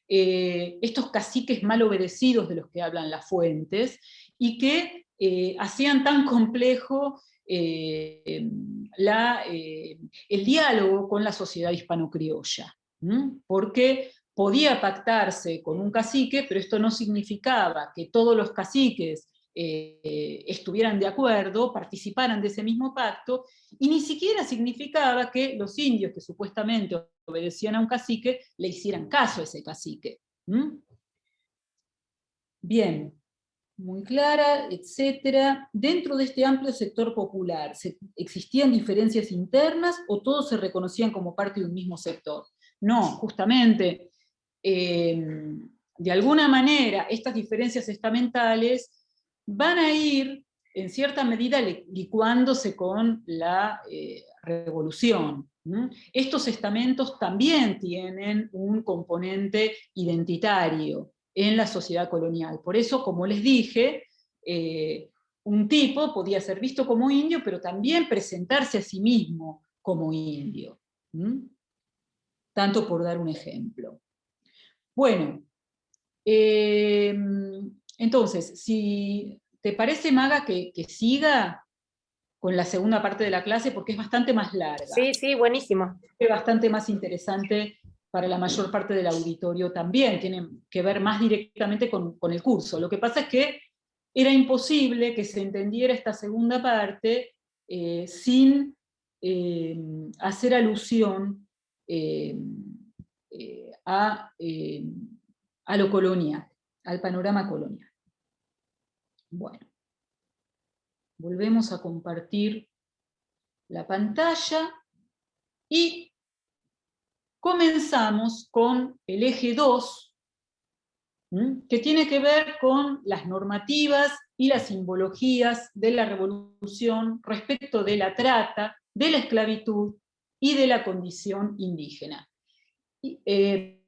Estos caciques mal obedecidos de los que hablan las fuentes, y que hacían tan complejo el diálogo con la sociedad hispano-criolla, porque podía pactarse con un cacique, pero esto no significaba que todos los caciques estuvieran de acuerdo, participaran de ese mismo pacto, y ni siquiera significaba que los indios que supuestamente obedecían a un cacique le hicieran caso a ese cacique. Bien, muy clara, etcétera. Dentro de este amplio sector popular, ¿existían diferencias internas o todos se reconocían como parte de un mismo sector? No, justamente, de alguna manera, estas diferencias estamentales van a ir, en cierta medida, licuándose con la revolución. Estos estamentos también tienen un componente identitario en la sociedad colonial. Por eso, como les dije, un tipo podía ser visto como indio, pero también presentarse a sí mismo como indio. Tanto por dar un ejemplo. Bueno, entonces, si te parece, Maga, que siga con la segunda parte de la clase, porque es bastante más larga. Sí, sí, buenísimo. Es bastante más interesante para la mayor parte del auditorio también, tiene que ver más directamente con el curso. Lo que pasa es que era imposible que se entendiera esta segunda parte sin hacer alusión a lo colonial, al panorama colonial. Bueno, volvemos a compartir la pantalla y comenzamos con el eje 2, que tiene que ver con las normativas y las simbologías de la revolución respecto de la trata, de la esclavitud y de la condición indígena. De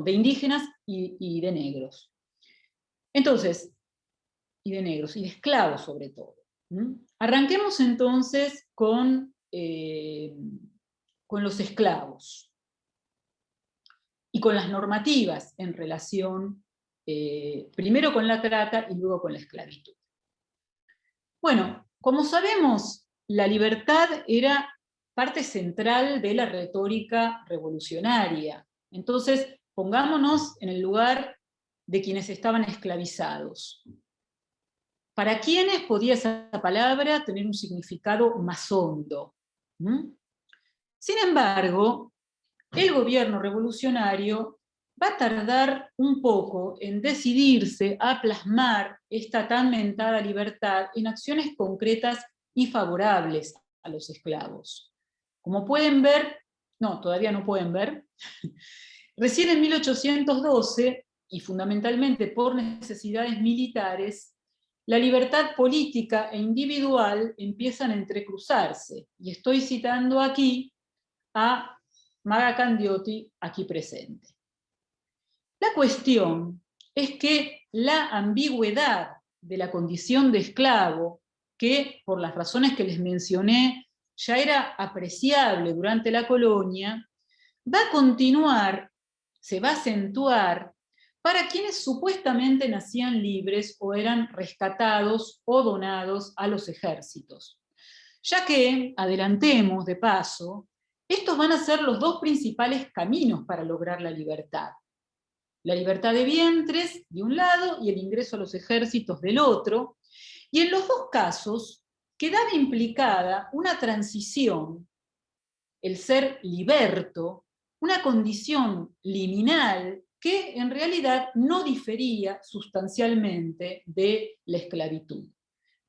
indígenas y de negros. Entonces, y de negros, y de esclavos sobre todo. Arranquemos entonces con los esclavos y con las normativas en relación, primero con la trata y luego con la esclavitud. Bueno, como sabemos, la libertad era parte central de la retórica revolucionaria. Entonces, pongámonos en el lugar de quienes estaban esclavizados. ¿Para quiénes podía esa palabra tener un significado más hondo? Sin embargo, el gobierno revolucionario va a tardar un poco en decidirse a plasmar esta tan mentada libertad en acciones concretas y favorables a los esclavos. Como pueden ver, no, todavía no pueden ver, recién en 1812, y fundamentalmente por necesidades militares, la libertad política e individual empiezan a entrecruzarse. Y estoy citando aquí a Maga Candioti, aquí presente. La cuestión es que la ambigüedad de la condición de esclavo, que por las razones que les mencioné ya era apreciable durante la colonia, va a continuar, se va a acentuar para quienes supuestamente nacían libres o eran rescatados o donados a los ejércitos. Ya que, adelantemos de paso, estos van a ser los dos principales caminos para lograr la libertad. La libertad de vientres, de un lado, y el ingreso a los ejércitos del otro. Y en los dos casos quedaba implicada una transición, el ser liberto, una condición liminal que en realidad no difería sustancialmente de la esclavitud.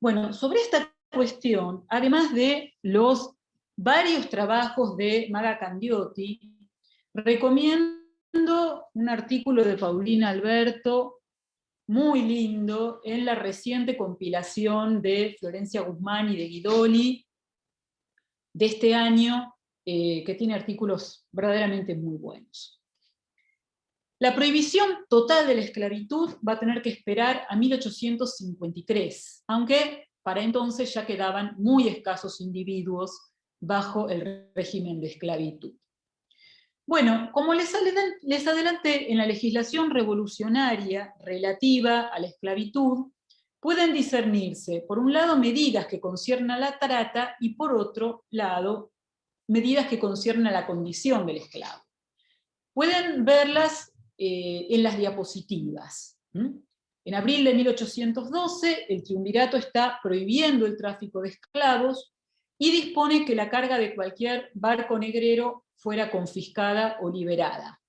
Bueno, sobre esta cuestión, además de los varios trabajos de Maga Candioti, recomiendo un artículo de Paulina Alberto, muy lindo, en la reciente compilación de Florencia Guzmán y de Guidoli, de este año, que tiene artículos verdaderamente muy buenos. La prohibición total de la esclavitud va a tener que esperar a 1853, aunque para entonces ya quedaban muy escasos individuos bajo el régimen de esclavitud. Bueno, como les adelanté, en la legislación revolucionaria relativa a la esclavitud, pueden discernirse, por un lado, medidas que conciernen a la trata y por otro lado, medidas que conciernen a la condición del esclavo. Pueden verlas en las diapositivas. En abril de 1812, el triunvirato está prohibiendo el tráfico de esclavos y dispone que la carga de cualquier barco negrero fuera confiscada o liberada.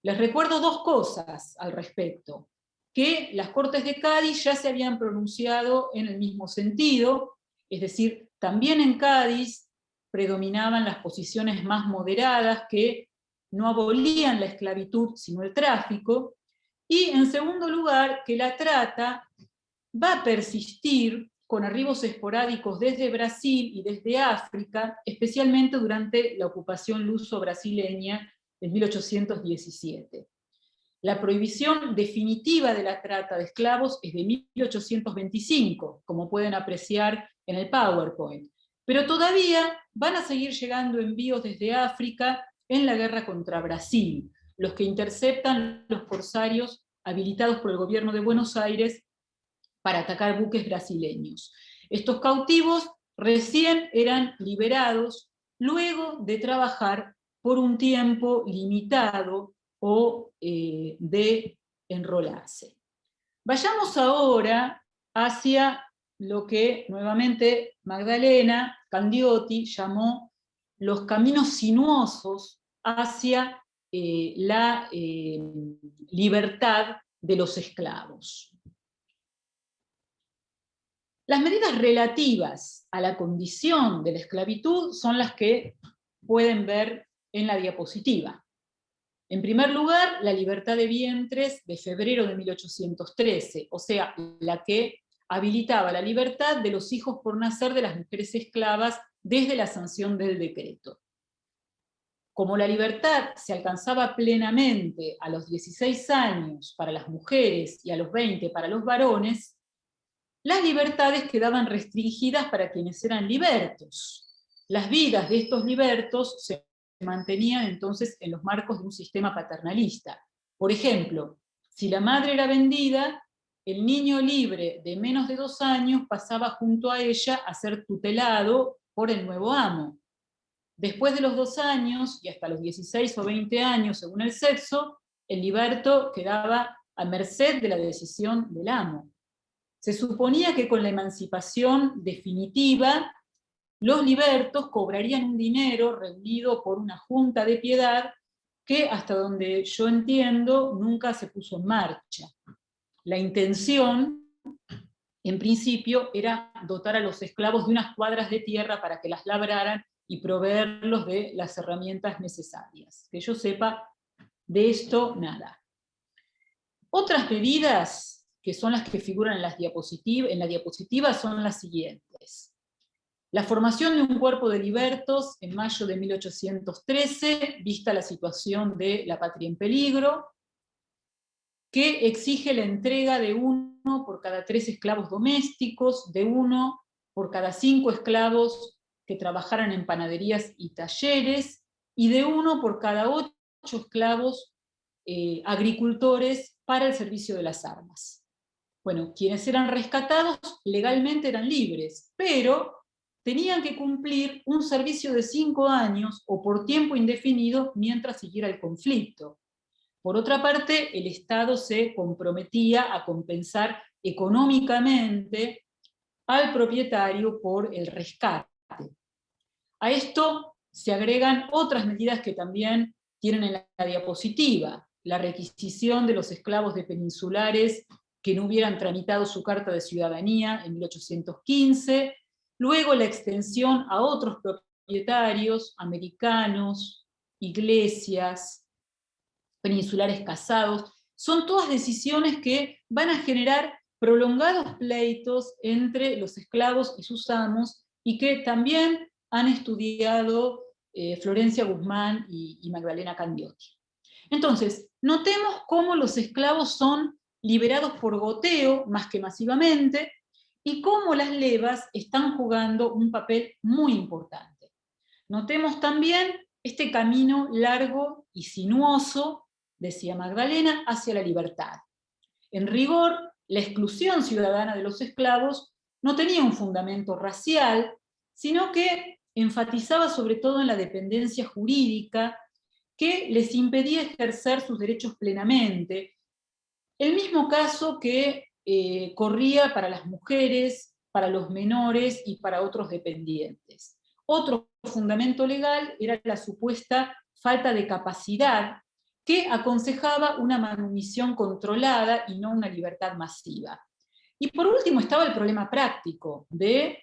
Les recuerdo dos cosas al respecto: que las Cortes de Cádiz ya se habían pronunciado en el mismo sentido, es decir, también en Cádiz predominaban las posiciones más moderadas que no abolían la esclavitud sino el tráfico, y en segundo lugar, que la trata va a persistir con arribos esporádicos desde Brasil y desde África, especialmente durante la ocupación luso-brasileña de 1817. La prohibición definitiva de la trata de esclavos es de 1825, como pueden apreciar en el PowerPoint, pero todavía van a seguir llegando envíos desde África en la guerra contra Brasil, los que interceptan los corsarios habilitados por el gobierno de Buenos Aires para atacar buques brasileños. Estos cautivos recién eran liberados luego de trabajar por un tiempo limitado o de enrolarse. Vayamos ahora hacia lo que nuevamente Magdalena Candioti llamó los caminos sinuosos hacia la libertad de los esclavos. Las medidas relativas a la condición de la esclavitud son las que pueden ver en la diapositiva. En primer lugar, la libertad de vientres de febrero de 1813, o sea, la que habilitaba la libertad de los hijos por nacer de las mujeres esclavas desde la sanción del decreto. Como la libertad se alcanzaba plenamente a los 16 años para las mujeres y a los 20 para los varones, las libertades quedaban restringidas para quienes eran libertos. Las vidas de estos libertos se mantenían entonces en los marcos de un sistema paternalista. Por ejemplo, si la madre era vendida, el niño libre de menos de 2 años pasaba junto a ella a ser tutelado por el nuevo amo. Después de los 2 años, y hasta los 16 o 20 años según el sexo, el liberto quedaba a merced de la decisión del amo. Se suponía que con la emancipación definitiva, los libertos cobrarían un dinero reunido por una junta de piedad que, hasta donde yo entiendo, nunca se puso en marcha. La intención, en principio, era dotar a los esclavos de unas cuadras de tierra para que las labraran y proveerlos de las herramientas necesarias. Que yo sepa, de esto nada. Otras medidas que son las que figuran en la diapositiva son las siguientes. La formación de un cuerpo de libertos en mayo de 1813, vista la situación de la patria en peligro, que exige la entrega de 1 por cada 3 esclavos domésticos, de 1 por cada 5 esclavos que trabajaran en panaderías y talleres, y de 1 por cada 8 esclavos agricultores para el servicio de las armas. Bueno, quienes eran rescatados legalmente eran libres, pero tenían que cumplir un servicio de 5 años o por tiempo indefinido mientras siguiera el conflicto. Por otra parte, el Estado se comprometía a compensar económicamente al propietario por el rescate. A esto se agregan otras medidas que también tienen en la diapositiva: la requisición de los esclavos de peninsulares que no hubieran tramitado su carta de ciudadanía en 1815, luego la extensión a otros propietarios, americanos, iglesias, peninsulares casados. Son todas decisiones que van a generar prolongados pleitos entre los esclavos y sus amos, y que también han estudiado Florencia Guzmán y Magdalena Candioti. Entonces, notemos cómo los esclavos son liberados por goteo más que masivamente, y cómo las levas están jugando un papel muy importante. Notemos también este camino largo y sinuoso, decía Magdalena, hacia la libertad. En rigor, la exclusión ciudadana de los esclavos no tenía un fundamento racial, sino que enfatizaba sobre todo en la dependencia jurídica que les impedía ejercer sus derechos plenamente. El mismo caso que corría para las mujeres, para los menores y para otros dependientes. Otro fundamento legal era la supuesta falta de capacidad que aconsejaba una manumisión controlada y no una libertad masiva. Y por último estaba el problema práctico de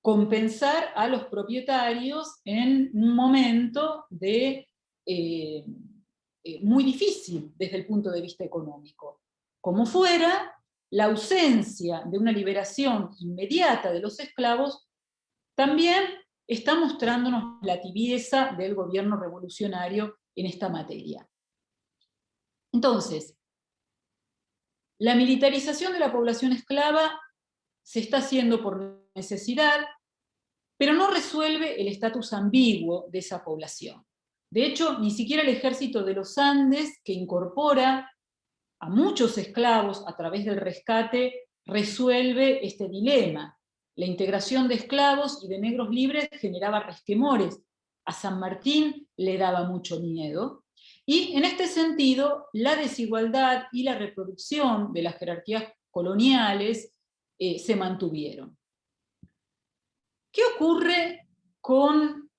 compensar a los propietarios en un momento muy difícil desde el punto de vista económico. Como fuera, la ausencia de una liberación inmediata de los esclavos también está mostrándonos la tibieza del gobierno revolucionario en esta materia. Entonces, la militarización de la población esclava se está haciendo por necesidad, pero no resuelve el estatus ambiguo de esa población. De hecho, ni siquiera el ejército de los Andes, que incorpora a muchos esclavos a través del rescate, resuelve este dilema. La integración de esclavos y de negros libres generaba resquemores. A San Martín le daba mucho miedo. Y en este sentido, la desigualdad y la reproducción de las jerarquías coloniales se mantuvieron. ¿Qué ocurre con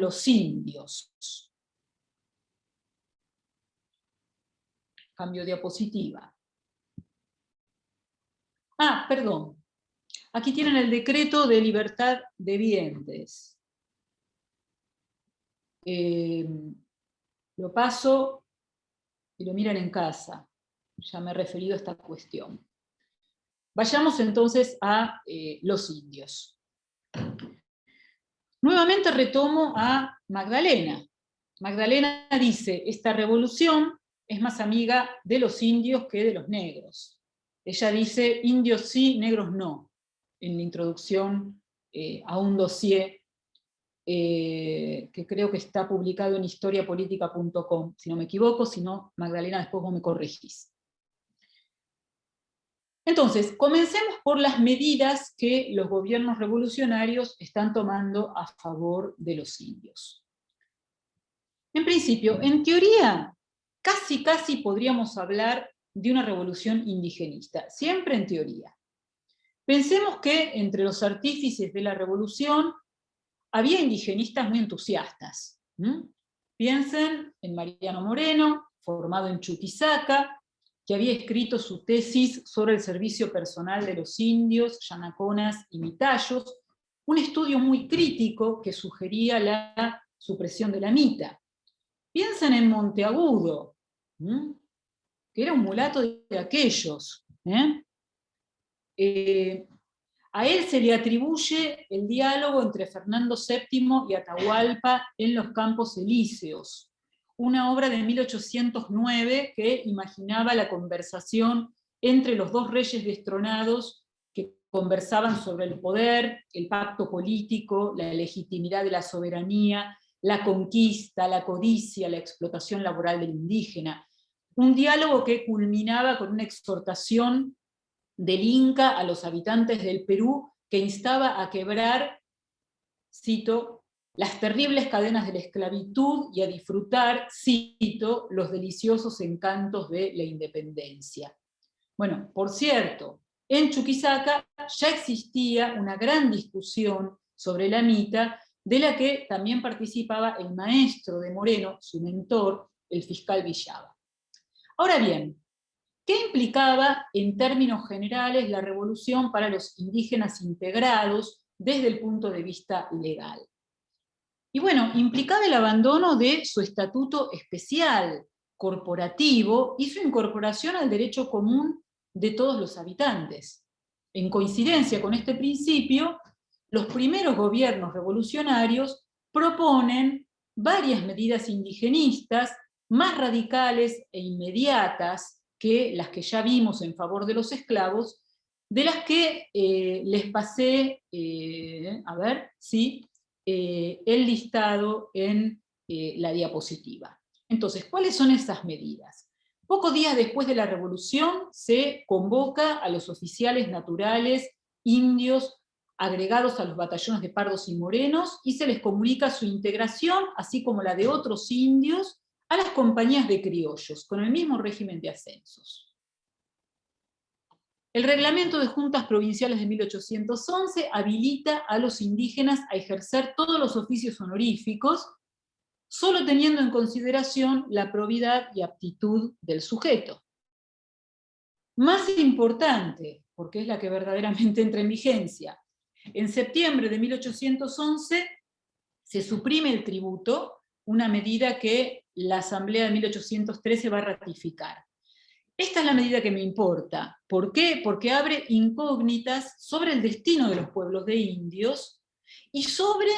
los indios? Cambio de diapositiva. Perdón. Aquí tienen el decreto de libertad de vientres. Lo paso y lo miran en casa. Ya me he referido a esta cuestión. Vayamos entonces a los indios. Nuevamente retomo a Magdalena. Magdalena dice, esta revolución es más amiga de los indios que de los negros. Ella dice, indios sí, negros no, en la introducción a un dossier que creo que está publicado en historiapolítica.com, si no me equivoco, si no, Magdalena, después vos me corregís. Entonces, comencemos por las medidas que los gobiernos revolucionarios están tomando a favor de los indios. En principio, en teoría, casi podríamos hablar de una revolución indigenista, siempre en teoría. Pensemos que entre los artífices de la revolución había indigenistas muy entusiastas. Piensen en Mariano Moreno, formado en Chuquisaca, que había escrito su tesis sobre el servicio personal de los indios, yanaconas y mitayos, un estudio muy crítico que sugería la supresión de la mita. Piensen en Monteagudo, que era un mulato de aquellos. A él se le atribuye el diálogo entre Fernando VII y Atahualpa en los Campos Elíseos, una obra de 1809 que imaginaba la conversación entre los dos reyes destronados que conversaban sobre el poder, el pacto político, la legitimidad de la soberanía, la conquista, la codicia, la explotación laboral del indígena. Un diálogo que culminaba con una exhortación del Inca a los habitantes del Perú que instaba a quebrar, cito, las terribles cadenas de la esclavitud y a disfrutar, cito, los deliciosos encantos de la independencia. Bueno, por cierto, en Chuquisaca ya existía una gran discusión sobre la mita, de la que también participaba el maestro de Moreno, su mentor, el fiscal Villaba. Ahora bien, ¿qué implicaba en términos generales la revolución para los indígenas integrados desde el punto de vista legal? Y bueno, implicaba el abandono de su estatuto especial, corporativo, y su incorporación al derecho común de todos los habitantes. En coincidencia con este principio, los primeros gobiernos revolucionarios proponen varias medidas indigenistas más radicales e inmediatas que las que ya vimos en favor de los esclavos, de las que les pasé, el listado en la diapositiva. Entonces, ¿cuáles son esas medidas? Pocos días después de la revolución se convoca a los oficiales naturales indios agregados a los batallones de pardos y morenos y se les comunica su integración, así como la de otros indios, a las compañías de criollos, con el mismo régimen de ascensos. El reglamento de juntas provinciales de 1811 habilita a los indígenas a ejercer todos los oficios honoríficos, solo teniendo en consideración la probidad y aptitud del sujeto. Más importante, porque es la que verdaderamente entra en vigencia, en septiembre de 1811 se suprime el tributo, una medida que la Asamblea de 1813 va a ratificar. Esta es la medida que me importa. ¿Por qué? Porque abre incógnitas sobre el destino de los pueblos de indios y sobre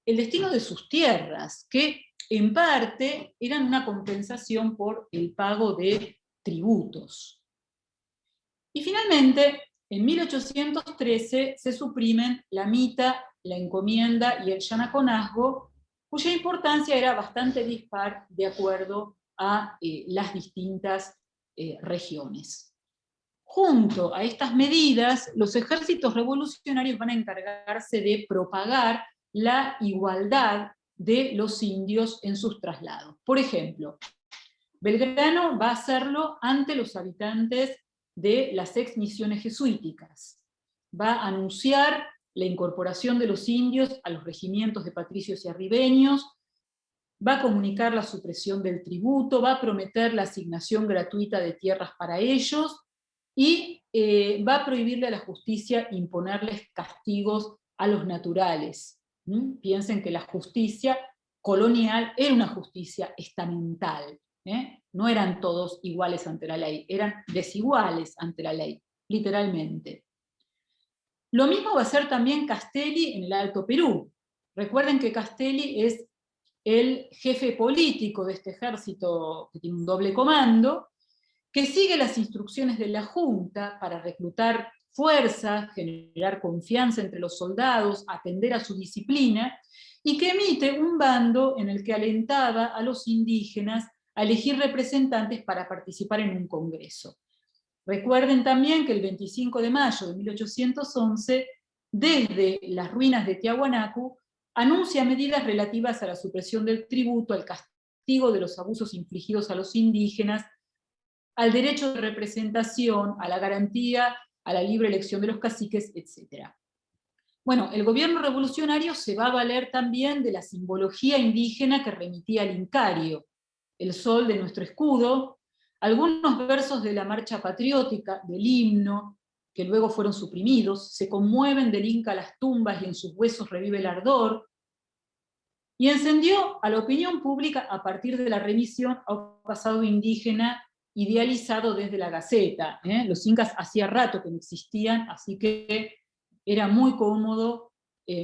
el destino de sus tierras, que en parte eran una compensación por el pago de tributos. Y finalmente, en 1813 se suprimen la mita, la encomienda y el yanaconazgo, cuya importancia era bastante dispar de acuerdo a las distintas regiones. Junto a estas medidas, los ejércitos revolucionarios van a encargarse de propagar la igualdad de los indios en sus traslados. Por ejemplo, Belgrano va a hacerlo ante los habitantes de las ex misiones jesuíticas. Va a anunciar la incorporación de los indios a los regimientos de patricios y arribeños, va a comunicar la supresión del tributo, va a prometer la asignación gratuita de tierras para ellos, y va a prohibirle a la justicia imponerles castigos a los naturales. Piensen que la justicia colonial era una justicia estamental. No eran todos iguales ante la ley, eran desiguales ante la ley, literalmente. Lo mismo va a hacer también Castelli en el Alto Perú. Recuerden que Castelli es el jefe político de este ejército que tiene un doble comando, que sigue las instrucciones de la Junta para reclutar fuerzas, generar confianza entre los soldados, atender a su disciplina, y que emite un bando en el que alentaba a los indígenas a elegir representantes para participar en un congreso. Recuerden también que el 25 de mayo de 1811, desde las ruinas de Tiahuanacu, anuncia medidas relativas a la supresión del tributo, al castigo de los abusos infligidos a los indígenas, al derecho de representación, a la garantía, a la libre elección de los caciques, etc. Bueno, el gobierno revolucionario se va a valer también de la simbología indígena que remitía al Incario, el sol de nuestro escudo, algunos versos de la marcha patriótica, del himno, que luego fueron suprimidos, se conmueven del Inca las tumbas y en sus huesos revive el ardor, y encendió a la opinión pública a partir de la remisión a un pasado indígena idealizado desde la Gaceta. Los incas hacía rato que no existían, así que era muy cómodo,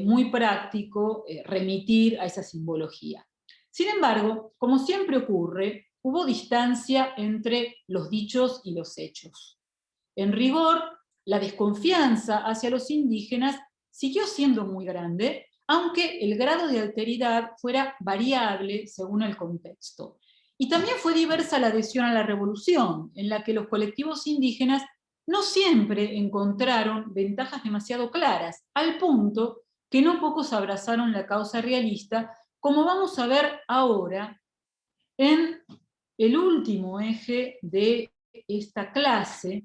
muy práctico remitir a esa simbología. Sin embargo, como siempre ocurre, hubo distancia entre los dichos y los hechos. En rigor, la desconfianza hacia los indígenas siguió siendo muy grande, aunque el grado de alteridad fuera variable según el contexto. Y también fue diversa la adhesión a la revolución, en la que los colectivos indígenas no siempre encontraron ventajas demasiado claras, al punto que no pocos abrazaron la causa realista, como vamos a ver ahora en el último eje de esta clase,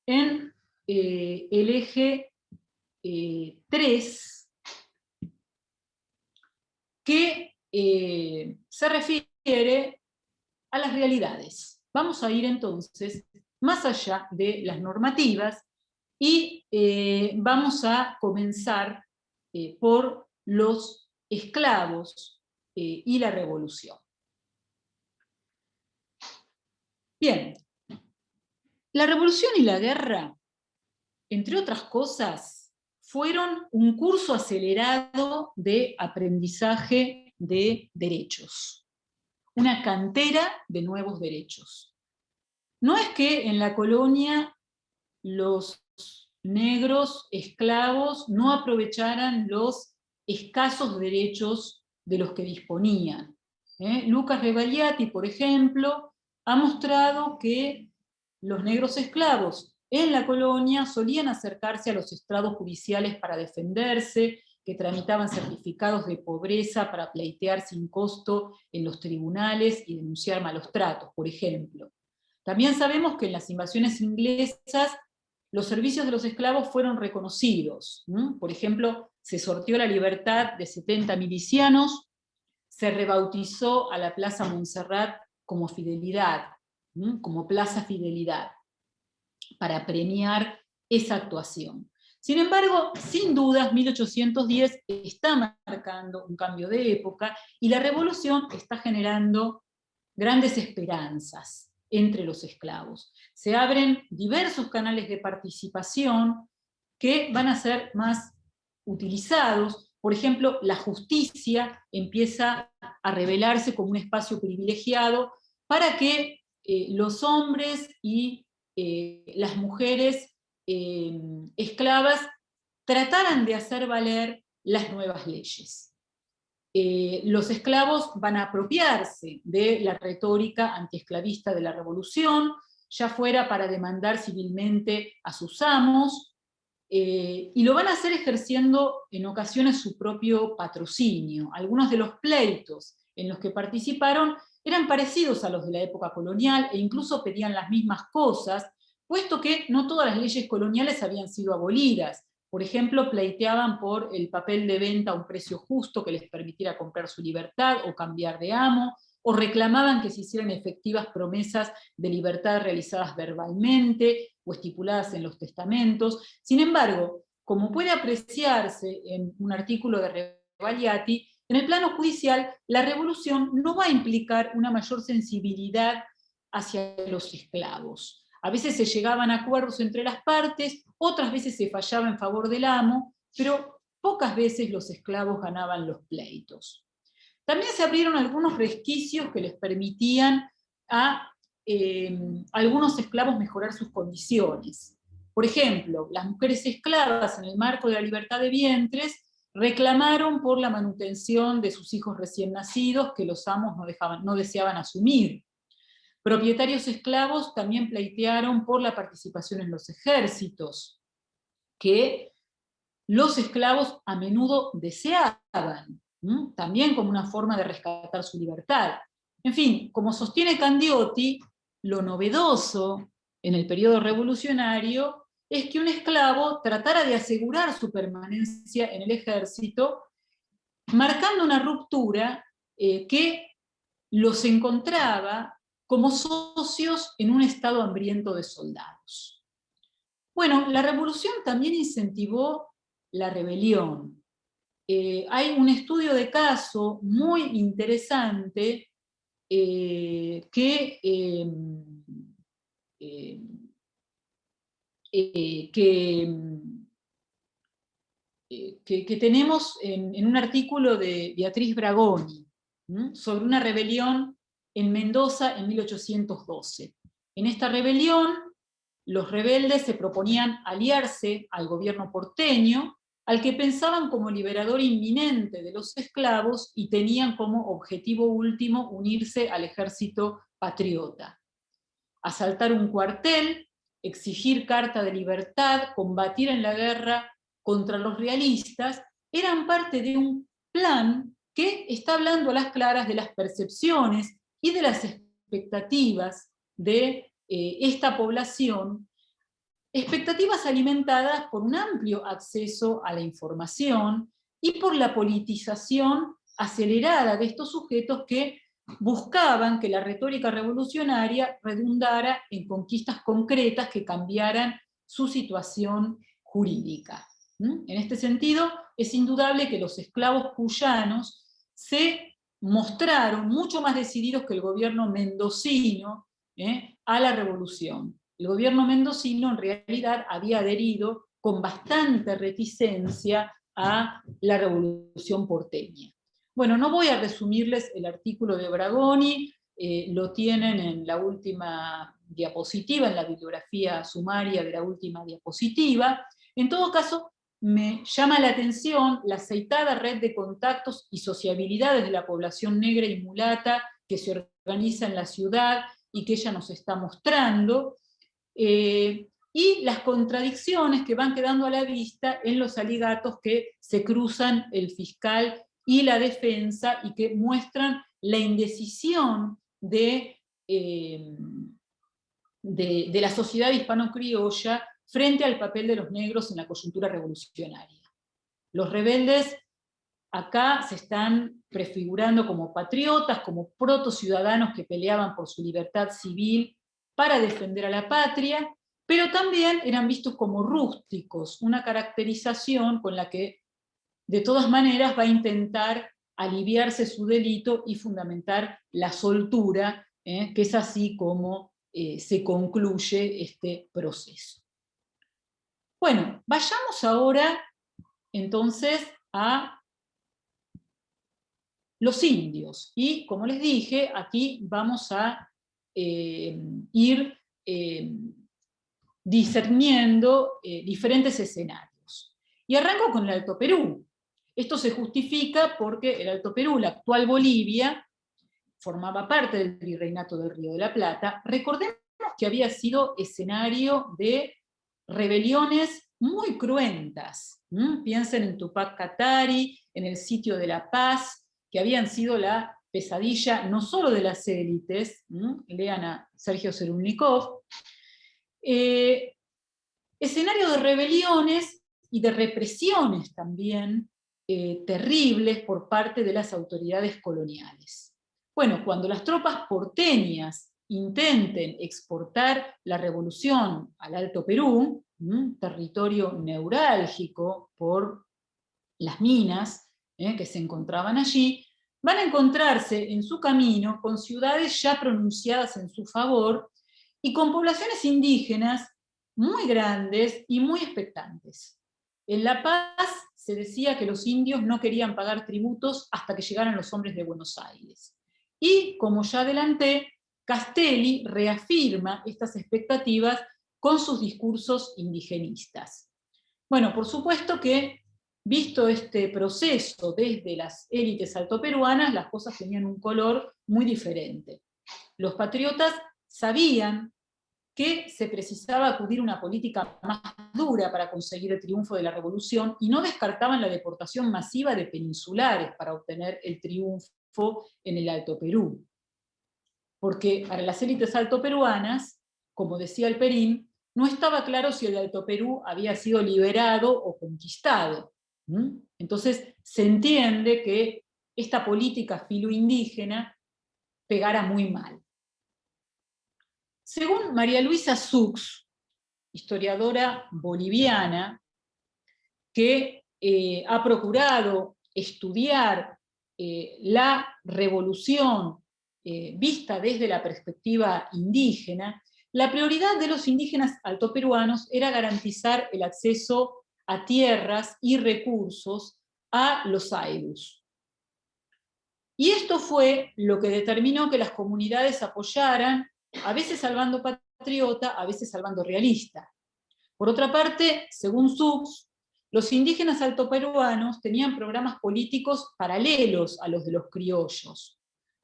en el eje 3, que se refiere a las realidades. Vamos a ir entonces más allá de las normativas y vamos a comenzar por los esclavos y la revolución. Bien, la revolución y la guerra, entre otras cosas, fueron un curso acelerado de aprendizaje de derechos, una cantera de nuevos derechos. No es que en la colonia los negros esclavos no aprovecharan los escasos derechos de los que disponían. Lucas Rebagliati, por ejemplo, ha mostrado que los negros esclavos en la colonia solían acercarse a los estrados judiciales para defenderse, que tramitaban certificados de pobreza para pleitear sin costo en los tribunales y denunciar malos tratos, por ejemplo. También sabemos que en las invasiones inglesas los servicios de los esclavos fueron reconocidos. Por ejemplo, se sortió la libertad de 70 milicianos, se rebautizó a la Plaza Montserrat como Fidelidad, como Plaza Fidelidad, para premiar esa actuación. Sin embargo, sin dudas, 1810 está marcando un cambio de época y la revolución está generando grandes esperanzas entre los esclavos. Se abren diversos canales de participación que van a ser más utilizados. Por ejemplo, la justicia empieza a revelarse como un espacio privilegiado para que los hombres y las mujeres esclavas trataran de hacer valer las nuevas leyes. Los esclavos van a apropiarse de la retórica antiesclavista de la revolución, ya fuera para demandar civilmente a sus amos, y lo van a hacer ejerciendo en ocasiones su propio patrocinio. Algunos de los pleitos en los que participaron eran parecidos a los de la época colonial e incluso pedían las mismas cosas, puesto que no todas las leyes coloniales habían sido abolidas. Por ejemplo, pleiteaban por el papel de venta a un precio justo que les permitiera comprar su libertad o cambiar de amo, o reclamaban que se hicieran efectivas promesas de libertad realizadas verbalmente o estipuladas en los testamentos. Sin embargo, como puede apreciarse en un artículo de Rebagliati, en el plano judicial la revolución no va a implicar una mayor sensibilidad hacia los esclavos. A veces se llegaban a acuerdos entre las partes, otras veces se fallaba en favor del amo, pero pocas veces los esclavos ganaban los pleitos. También se abrieron algunos resquicios que les permitían a algunos esclavos mejorar sus condiciones. Por ejemplo, las mujeres esclavas en el marco de la libertad de vientres reclamaron por la manutención de sus hijos recién nacidos que los amos no deseaban asumir. Propietarios esclavos también pleitearon por la participación en los ejércitos, que los esclavos a menudo deseaban, también como una forma de rescatar su libertad. En fin, como sostiene Candioti, lo novedoso en el periodo revolucionario es que un esclavo tratara de asegurar su permanencia en el ejército, marcando una ruptura que los encontraba como socios en un estado hambriento de soldados. Bueno, la revolución también incentivó la rebelión. Hay un estudio de caso muy interesante que tenemos en un artículo de Beatriz Bragoni, sobre una rebelión en Mendoza en 1812. En esta rebelión, los rebeldes se proponían aliarse al gobierno porteño, al que pensaban como liberador inminente de los esclavos y tenían como objetivo último unirse al ejército patriota. Asaltar un cuartel, exigir carta de libertad, combatir en la guerra contra los realistas, eran parte de un plan que está hablando a las claras de las percepciones y de las expectativas de esta población, expectativas alimentadas por un amplio acceso a la información y por la politización acelerada de estos sujetos que buscaban que la retórica revolucionaria redundara en conquistas concretas que cambiaran su situación jurídica. En este sentido, es indudable que los esclavos cuyanos se mostraron mucho más decididos que el gobierno mendocino a la revolución. El gobierno mendocino en realidad había adherido con bastante reticencia a la Revolución porteña. Bueno, no voy a resumirles el artículo de Bragoni, lo tienen en la última diapositiva, en la bibliografía sumaria de la última diapositiva. En todo caso, me llama la atención la aceitada red de contactos y sociabilidades de la población negra y mulata que se organiza en la ciudad y que ella nos está mostrando, y las contradicciones que van quedando a la vista en los alegatos que se cruzan el fiscal y la defensa y que muestran la indecisión de la sociedad hispano-criolla frente al papel de los negros en la coyuntura revolucionaria. Los rebeldes acá se están prefigurando como patriotas, como proto-ciudadanos que peleaban por su libertad civil para defender a la patria, pero también eran vistos como rústicos, una caracterización con la que de todas maneras va a intentar aliviarse su delito y fundamentar la soltura, que es así como se concluye este proceso. Bueno, vayamos ahora entonces a los indios, y como les dije, aquí vamos a ir discerniendo diferentes escenarios. Y arranco con el Alto Perú. Esto se justifica porque el Alto Perú, la actual Bolivia, formaba parte del virreinato del Río de la Plata. Recordemos que había sido escenario de rebeliones muy cruentas. Piensen en Tupac Katari, en el sitio de La Paz, que habían sido la pesadilla no solo de las élites, lean a Sergio Serúnnikov, escenario de rebeliones y de represiones también terribles por parte de las autoridades coloniales. Bueno, cuando las tropas porteñas intenten exportar la revolución al Alto Perú, territorio neurálgico por las minas que se encontraban allí, van a encontrarse en su camino con ciudades ya pronunciadas en su favor y con poblaciones indígenas muy grandes y muy expectantes. En La Paz se decía que los indios no querían pagar tributos hasta que llegaran los hombres de Buenos Aires. Y, como ya adelanté, Castelli reafirma estas expectativas con sus discursos indigenistas. Bueno, por supuesto que, visto este proceso desde las élites altoperuanas, las cosas tenían un color muy diferente. Los patriotas sabían que se precisaba acudir a una política más dura para conseguir el triunfo de la revolución y no descartaban la deportación masiva de peninsulares para obtener el triunfo en el Alto Perú. Porque para las élites altoperuanas, como decía el Perín, no estaba claro si el Alto Perú había sido liberado o conquistado. Entonces se entiende que esta política filoindígena pegara muy mal. Según María Luisa Sux, historiadora boliviana, que ha procurado estudiar la revolución vista desde la perspectiva indígena, la prioridad de los indígenas altoperuanos era garantizar el acceso a tierras y recursos a los aylus. Y esto fue lo que determinó que las comunidades apoyaran, a veces salvando patriota, a veces salvando realista. Por otra parte, según Sux, los indígenas altoperuanos tenían programas políticos paralelos a los de los criollos,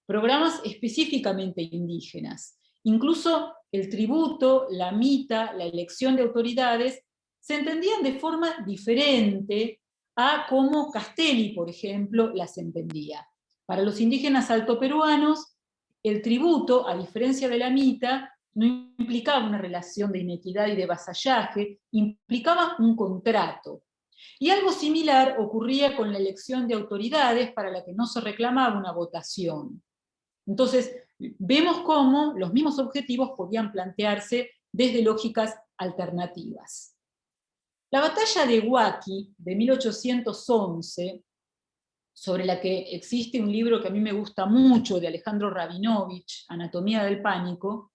programas específicamente indígenas. Incluso el tributo, la mita, la elección de autoridades se entendían de forma diferente a cómo Castelli, por ejemplo, las entendía. Para los indígenas altoperuanos, el tributo, a diferencia de la mita, no implicaba una relación de inequidad y de vasallaje, implicaba un contrato. Y algo similar ocurría con la elección de autoridades para la que no se reclamaba una votación. Entonces, vemos cómo los mismos objetivos podían plantearse desde lógicas alternativas. La batalla de Huaqui, de 1811, sobre la que existe un libro que a mí me gusta mucho, de Alejandro Rabinovich, Anatomía del Pánico,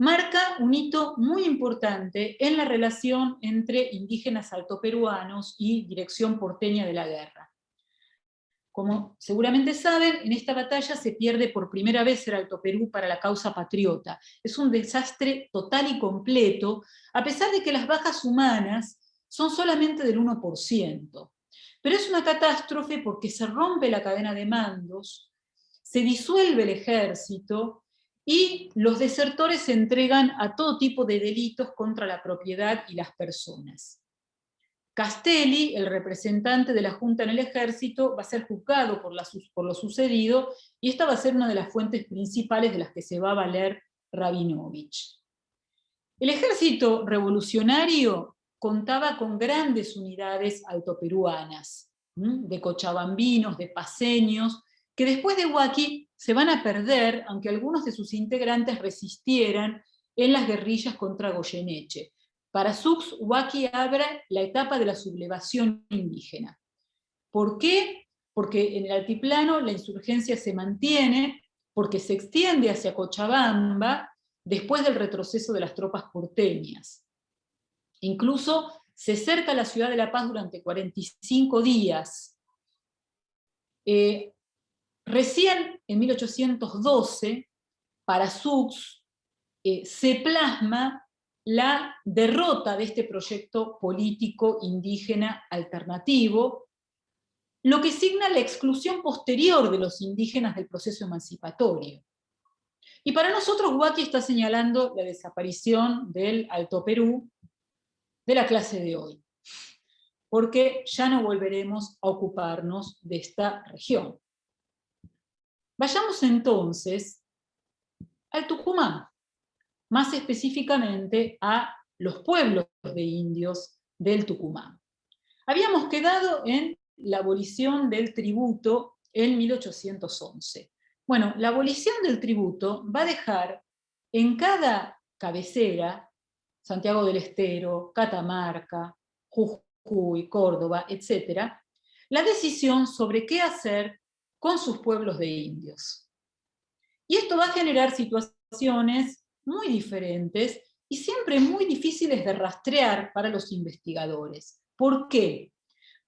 marca un hito muy importante en la relación entre indígenas altoperuanos y Dirección Porteña de la Guerra. Como seguramente saben, en esta batalla se pierde por primera vez el Alto Perú para la causa patriota. Es un desastre total y completo, a pesar de que las bajas humanas son solamente del 1%. Pero es una catástrofe porque se rompe la cadena de mandos, se disuelve el ejército y los desertores se entregan a todo tipo de delitos contra la propiedad y las personas. Castelli, el representante de la Junta en el ejército, va a ser juzgado por lo sucedido, y esta va a ser una de las fuentes principales de las que se va a valer Rabinovich. El ejército revolucionario contaba con grandes unidades altoperuanas, de cochabambinos, de paceños, que después de Huaki se van a perder, aunque algunos de sus integrantes resistieran en las guerrillas contra Goyeneche. Para Sux, Huaki abre la etapa de la sublevación indígena. ¿Por qué? Porque en el altiplano la insurgencia se mantiene, porque se extiende hacia Cochabamba después del retroceso de las tropas porteñas. Incluso se cerca la ciudad de La Paz durante 45 días. Recién en 1812, para Sux, se plasma la derrota de este proyecto político indígena alternativo, lo que signa la exclusión posterior de los indígenas del proceso emancipatorio. Y para nosotros Huaki está señalando la desaparición del Alto Perú de la clase de hoy, porque ya no volveremos a ocuparnos de esta región. Vayamos entonces al Tucumán, más específicamente a los pueblos de indios del Tucumán. Habíamos quedado en la abolición del tributo en 1811. Bueno, la abolición del tributo va a dejar en cada cabecera, Santiago del Estero, Catamarca, Jujuy, Córdoba, etc., la decisión sobre qué hacer con sus pueblos de indios. Y esto va a generar situaciones muy diferentes y siempre muy difíciles de rastrear para los investigadores. ¿Por qué?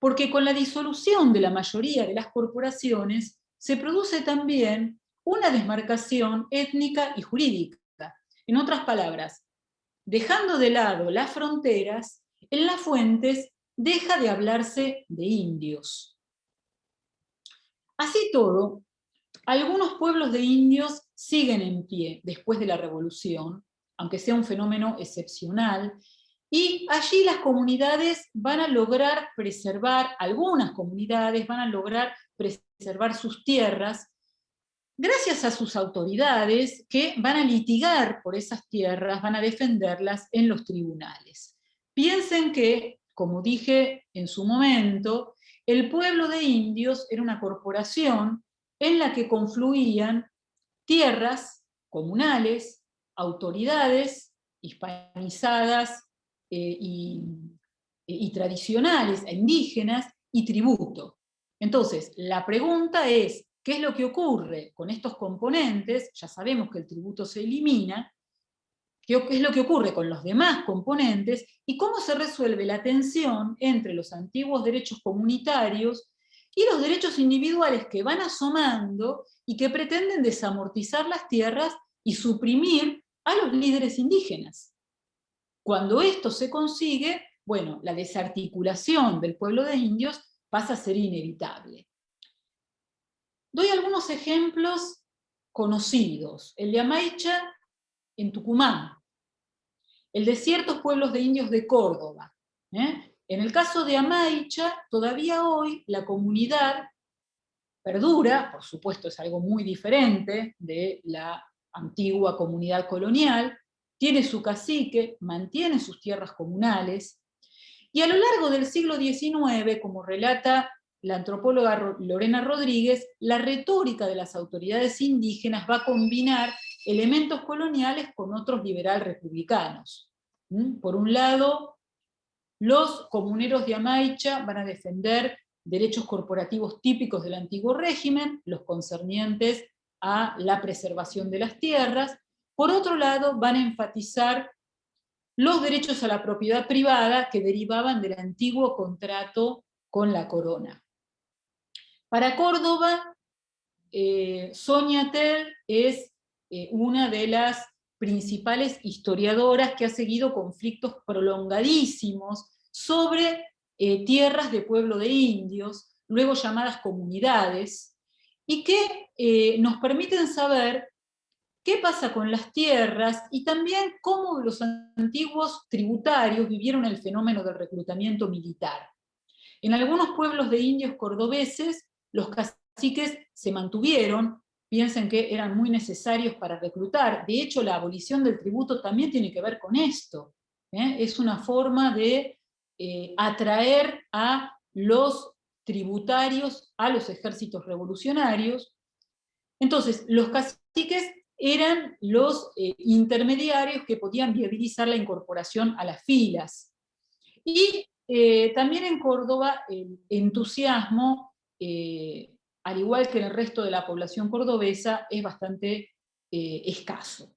Porque con la disolución de la mayoría de las corporaciones se produce también una desmarcación étnica y jurídica. En otras palabras, dejando de lado las fronteras, en las fuentes deja de hablarse de indios. Así todo, algunos pueblos de indios siguen en pie después de la revolución, aunque sea un fenómeno excepcional, y allí las comunidades van a lograr preservar, algunas comunidades van a lograr preservar sus tierras, gracias a sus autoridades que van a litigar por esas tierras, van a defenderlas en los tribunales. Piensen que, como dije en su momento, el pueblo de indios era una corporación en la que confluían tierras comunales, autoridades hispanizadas y tradicionales, e indígenas, y tributo. Entonces, la pregunta es, ¿qué es lo que ocurre con estos componentes? Ya sabemos que el tributo se elimina. ¿Qué es lo que ocurre con los demás componentes? ¿Y cómo se resuelve la tensión entre los antiguos derechos comunitarios y los derechos individuales que van asomando y que pretenden desamortizar las tierras y suprimir a los líderes indígenas? Cuando esto se consigue, bueno, la desarticulación del pueblo de indios pasa a ser inevitable. Doy algunos ejemplos conocidos. El de Amaicha en Tucumán, el de ciertos pueblos de indios de Córdoba. En el caso de Amaicha, todavía hoy la comunidad perdura, por supuesto es algo muy diferente de la antigua comunidad colonial, tiene su cacique, mantiene sus tierras comunales, y a lo largo del siglo XIX, como relata la antropóloga Lorena Rodríguez, la retórica de las autoridades indígenas va a combinar elementos coloniales con otros liberal republicanos. Por un lado, los comuneros de Amaicha van a defender derechos corporativos típicos del antiguo régimen, los concernientes a la preservación de las tierras, por otro lado van a enfatizar los derechos a la propiedad privada que derivaban del antiguo contrato con la corona. Para Córdoba, Sonia Tell es una de las principales historiadoras que ha seguido conflictos prolongadísimos sobre tierras de pueblo de indios, luego llamadas comunidades, y que nos permiten saber qué pasa con las tierras y también cómo los antiguos tributarios vivieron el fenómeno del reclutamiento militar. En algunos pueblos de indios cordobeses, los caciques se mantuvieron, piensen que eran muy necesarios para reclutar. De hecho, la abolición del tributo también tiene que ver con esto. Es una forma de atraer a los tributarios a los ejércitos revolucionarios. Entonces, los caciques eran los intermediarios que podían viabilizar la incorporación a las filas. Y también en Córdoba el entusiasmo, al igual que en el resto de la población cordobesa, es bastante escaso.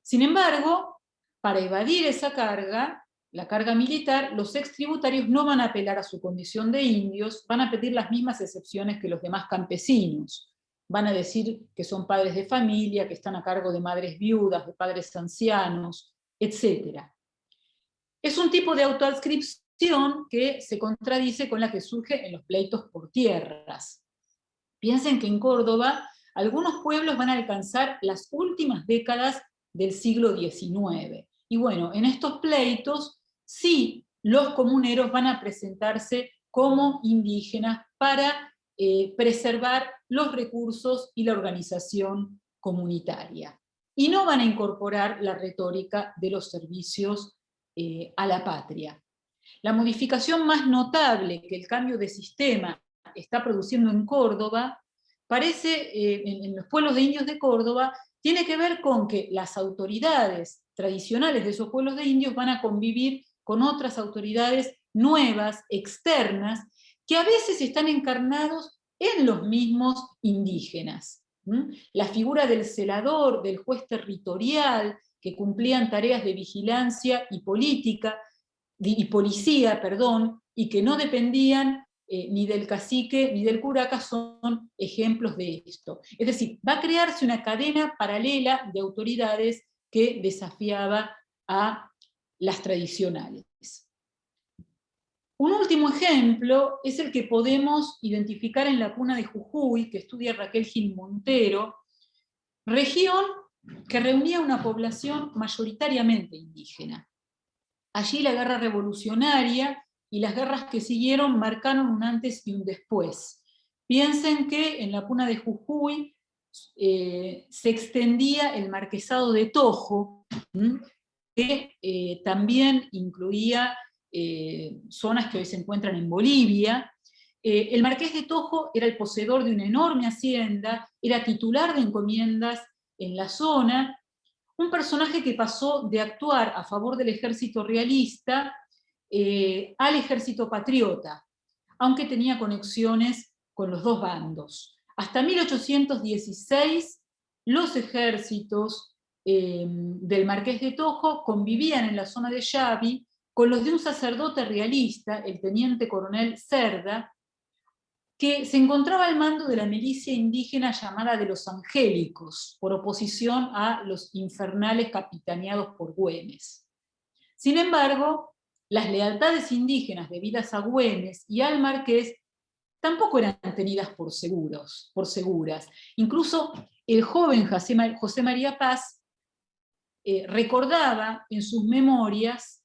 Sin embargo, para evadir esa carga, la carga militar, los extributarios no van a apelar a su condición de indios, van a pedir las mismas excepciones que los demás campesinos. Van a decir que son padres de familia, que están a cargo de madres viudas, de padres ancianos, etc. Es un tipo de autoadscripción que se contradice con la que surge en los pleitos por tierras. Piensen que en Córdoba algunos pueblos van a alcanzar las últimas décadas del siglo XIX. Y bueno, en estos pleitos sí los comuneros van a presentarse como indígenas para preservar los recursos y la organización comunitaria. Y no van a incorporar la retórica de los servicios a la patria. La modificación más notable que el cambio de sistema está produciendo en Córdoba, en los pueblos de indios de Córdoba, tiene que ver con que las autoridades tradicionales de esos pueblos de indios van a convivir con otras autoridades nuevas, externas, que a veces están encarnados en los mismos indígenas. La figura del celador, del juez territorial, que cumplían tareas de vigilancia y policía, y que no dependían ni del cacique ni del curaca, son ejemplos de esto. Es decir, va a crearse una cadena paralela de autoridades que desafiaba a las tradicionales. Un último ejemplo es el que podemos identificar en la Puna de Jujuy, que estudia Raquel Gil Montero, región que reunía una población mayoritariamente indígena. Allí la guerra revolucionaria y las guerras que siguieron marcaron un antes y un después. Piensen que en la Puna de Jujuy se extendía el marquesado de Tojo, que también incluía zonas que hoy se encuentran en Bolivia. El marqués de Tojo era el poseedor de una enorme hacienda, era titular de encomiendas en la zona, un personaje que pasó de actuar a favor del ejército realista al ejército patriota, aunque tenía conexiones con los dos bandos. Hasta 1816 los ejércitos del marqués de Tojo convivían en la zona de Yavi con los de un sacerdote realista, el teniente coronel Cerda, que se encontraba al mando de la milicia indígena llamada de los Angélicos, por oposición a los infernales capitaneados por Güemes. Sin embargo, las lealtades indígenas debidas a Güemes y al marqués tampoco eran tenidas por seguras. Incluso el joven José María Paz recordaba en sus memorias,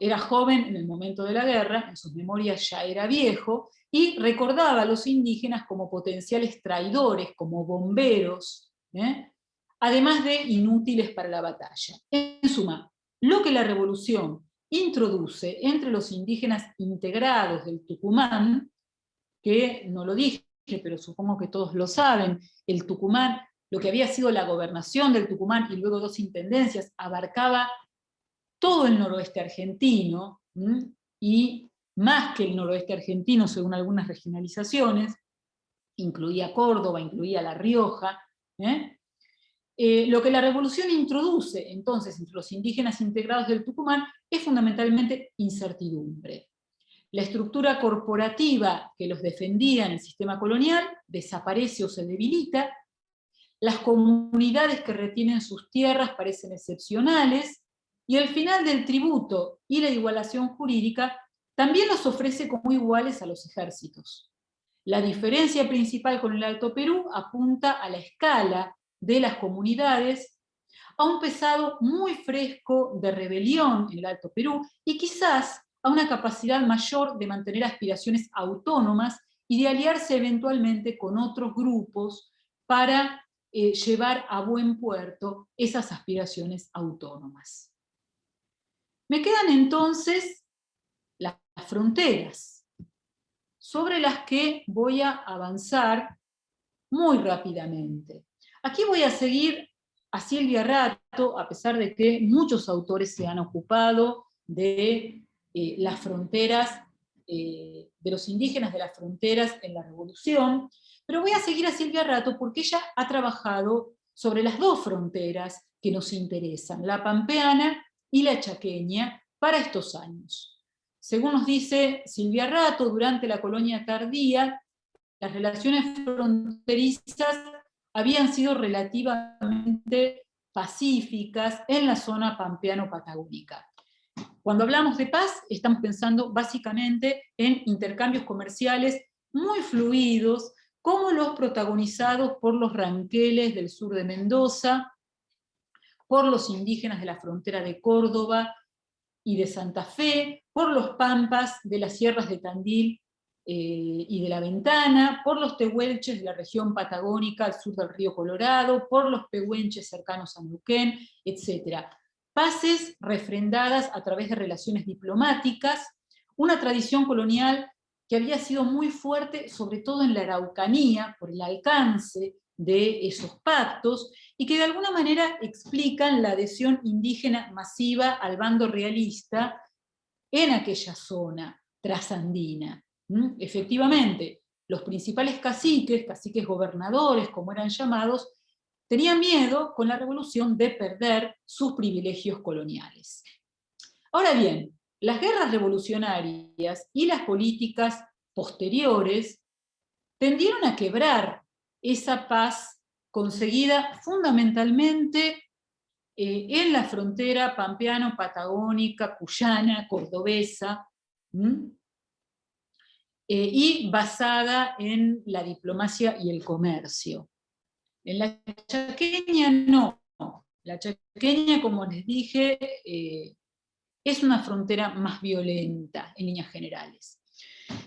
era joven en el momento de la guerra, en sus memorias ya era viejo, y recordaba a los indígenas como potenciales traidores, como bomberos, además de inútiles para la batalla. En suma, lo que la revolución introduce entre los indígenas integrados del Tucumán, que no lo dije, pero supongo que todos lo saben, el Tucumán, lo que había sido la gobernación del Tucumán y luego 2 intendencias, abarcaba todo el noroeste argentino, y más que el noroeste argentino según algunas regionalizaciones, incluía Córdoba, incluía La Rioja. Lo que la revolución introduce entonces entre los indígenas integrados del Tucumán es fundamentalmente incertidumbre. La estructura corporativa que los defendía en el sistema colonial desaparece o se debilita, las comunidades que retienen sus tierras parecen excepcionales, y el final del tributo y la igualación jurídica también los ofrece como iguales a los ejércitos. La diferencia principal con el Alto Perú apunta a la escala de las comunidades, a un pasado muy fresco de rebelión en el Alto Perú, y quizás a una capacidad mayor de mantener aspiraciones autónomas y de aliarse eventualmente con otros grupos para llevar a buen puerto esas aspiraciones autónomas. Me quedan entonces las fronteras, sobre las que voy a avanzar muy rápidamente. Aquí voy a seguir a Silvia Rato, a pesar de que muchos autores se han ocupado de las fronteras, de los indígenas de las fronteras en la Revolución, pero voy a seguir a Silvia Rato porque ella ha trabajado sobre las dos fronteras que nos interesan, la pampeana y la chaqueña, para estos años. Según nos dice Silvia Rato, durante la colonia tardía, las relaciones fronterizas habían sido relativamente pacíficas en la zona pampeano-patagónica. Cuando hablamos de paz, estamos pensando básicamente en intercambios comerciales muy fluidos, como los protagonizados por los ranqueles del sur de Mendoza, por los indígenas de la frontera de Córdoba y de Santa Fe, por los pampas de las sierras de Tandil y de La Ventana, por los tehuelches de la región patagónica al sur del río Colorado, por los pehuenches cercanos a Neuquén, etc. Paces refrendadas a través de relaciones diplomáticas, una tradición colonial que había sido muy fuerte, sobre todo en la Araucanía, por el alcance de esos pactos, y que de alguna manera explican la adhesión indígena masiva al bando realista en aquella zona trasandina. Efectivamente, los principales caciques gobernadores, como eran llamados, tenían miedo con la revolución de perder sus privilegios coloniales. Ahora bien, las guerras revolucionarias y las políticas posteriores tendieron a quebrar esa paz conseguida fundamentalmente en la frontera pampeano-patagónica, cuyana, cordobesa, y basada en la diplomacia y el comercio. En la chaqueña no. La chaqueña, como les dije, es una frontera más violenta en líneas generales.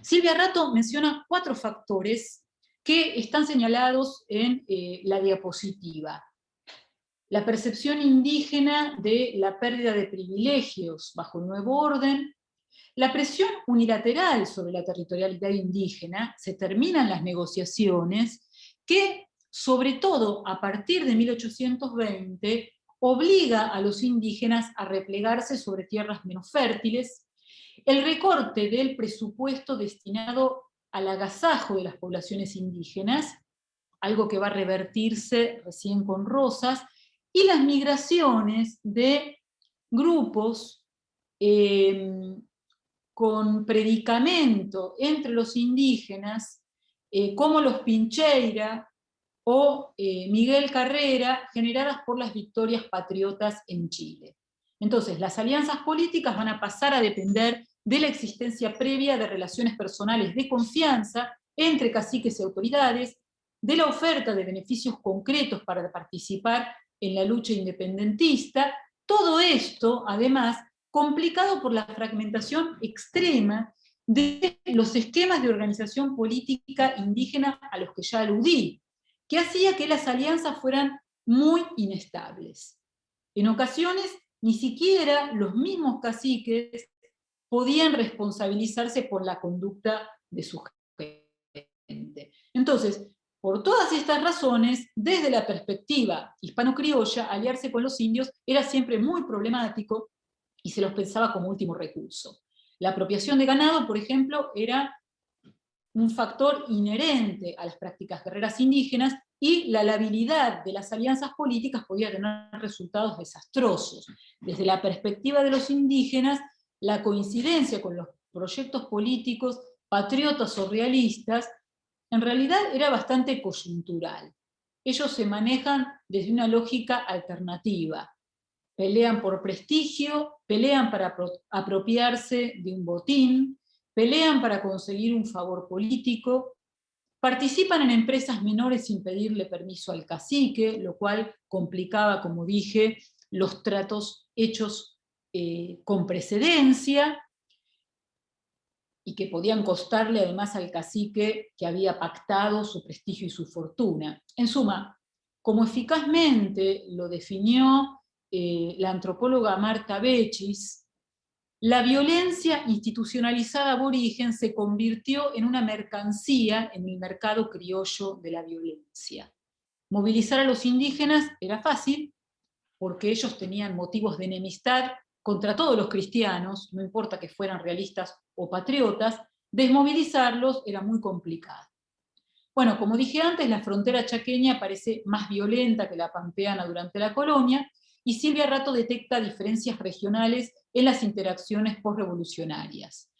Silvia Rato menciona 4 factores que están señalados en la diapositiva. La percepción indígena de la pérdida de privilegios bajo el nuevo orden, la presión unilateral sobre la territorialidad indígena, se terminan las negociaciones, que sobre todo a partir de 1820 obliga a los indígenas a replegarse sobre tierras menos fértiles, el recorte del presupuesto destinado al agasajo de las poblaciones indígenas, algo que va a revertirse recién con Rosas, y las migraciones de grupos con predicamento entre los indígenas, como los Pincheira o Miguel Carrera, generadas por las victorias patriotas en Chile. Entonces, las alianzas políticas van a pasar a depender de la existencia previa de relaciones personales de confianza entre caciques y autoridades, de la oferta de beneficios concretos para participar en la lucha independentista, todo esto, además, complicado por la fragmentación extrema de los esquemas de organización política indígena a los que ya aludí, que hacía que las alianzas fueran muy inestables. En ocasiones, ni siquiera los mismos caciques podían responsabilizarse por la conducta de su gente. Entonces, por todas estas razones, desde la perspectiva hispano-criolla, aliarse con los indios era siempre muy problemático y se los pensaba como último recurso. La apropiación de ganado, por ejemplo, era un factor inherente a las prácticas guerreras indígenas, y la labilidad de las alianzas políticas podía tener resultados desastrosos. Desde la perspectiva de los indígenas, la coincidencia con los proyectos políticos patriotas o realistas en realidad era bastante coyuntural. Ellos se manejan desde una lógica alternativa. Pelean por prestigio, pelean para apropiarse de un botín, pelean para conseguir un favor político, participan en empresas menores sin pedirle permiso al cacique, lo cual complicaba, como dije, los tratos hechos con precedencia, y que podían costarle además al cacique que había pactado su prestigio y su fortuna. En suma, como eficazmente lo definió la antropóloga Marta Bechis, la violencia institucionalizada aborigen se convirtió en una mercancía en el mercado criollo de la violencia. Movilizar a los indígenas era fácil, porque ellos tenían motivos de enemistad contra todos los cristianos, no importa que fueran realistas o patriotas. Desmovilizarlos era muy complicado. Bueno, como dije antes, la frontera chaqueña parece más violenta que la pampeana durante la colonia, y Silvia Rato detecta diferencias regionales en las interacciones postrevolucionarias.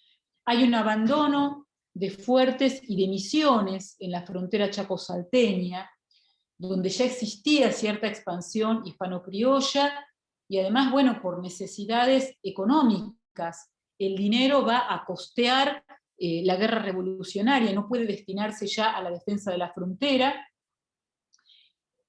Hay un abandono de fuertes y de misiones en la frontera chaco-salteña, donde ya existía cierta expansión hispano-criolla, y además, bueno, por necesidades económicas. El dinero va a costear la guerra revolucionaria, no puede destinarse ya a la defensa de la frontera,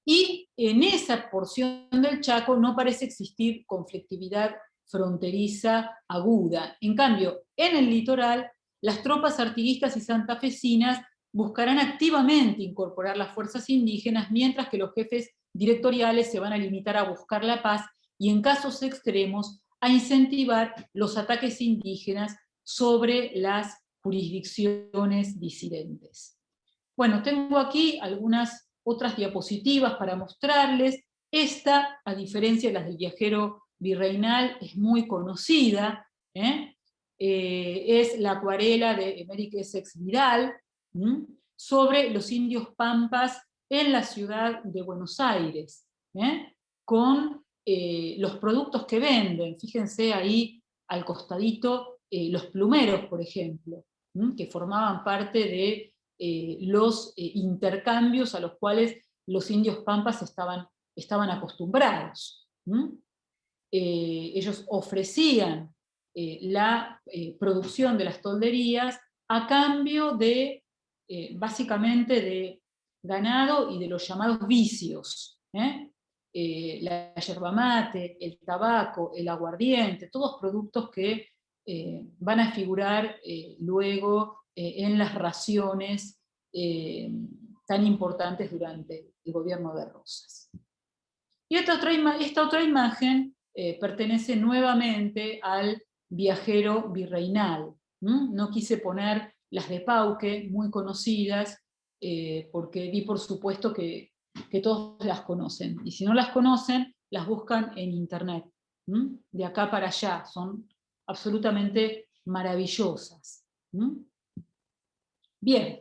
y en esa porción del Chaco no parece existir conflictividad fronteriza aguda. En cambio, en el litoral, las tropas artiguistas y santafesinas buscarán activamente incorporar las fuerzas indígenas, mientras que los jefes directoriales se van a limitar a buscar la paz y, en casos extremos, a incentivar los ataques indígenas sobre las jurisdicciones disidentes. Bueno, tengo aquí algunas otras diapositivas para mostrarles. Esta, a diferencia de las del viajero virreinal, es muy conocida, es la acuarela de Emerick Essex Vidal, sobre los indios pampas en la ciudad de Buenos Aires, con los productos que venden. Fíjense ahí al costadito los plumeros, por ejemplo, que formaban parte de los intercambios a los cuales los indios pampas estaban acostumbrados. Ellos ofrecían la producción de las tolderías a cambio de, básicamente, de ganado y de los llamados vicios. La yerba mate, el tabaco, el aguardiente, todos productos que van a figurar luego en las raciones tan importantes durante el gobierno de Rosas. Y esta otra imagen pertenece nuevamente al viajero virreinal. No quise poner las de Pauque, muy conocidas, porque di por supuesto que todos las conocen. Y si no las conocen, las buscan en internet. De acá para allá, son absolutamente maravillosas. Bien,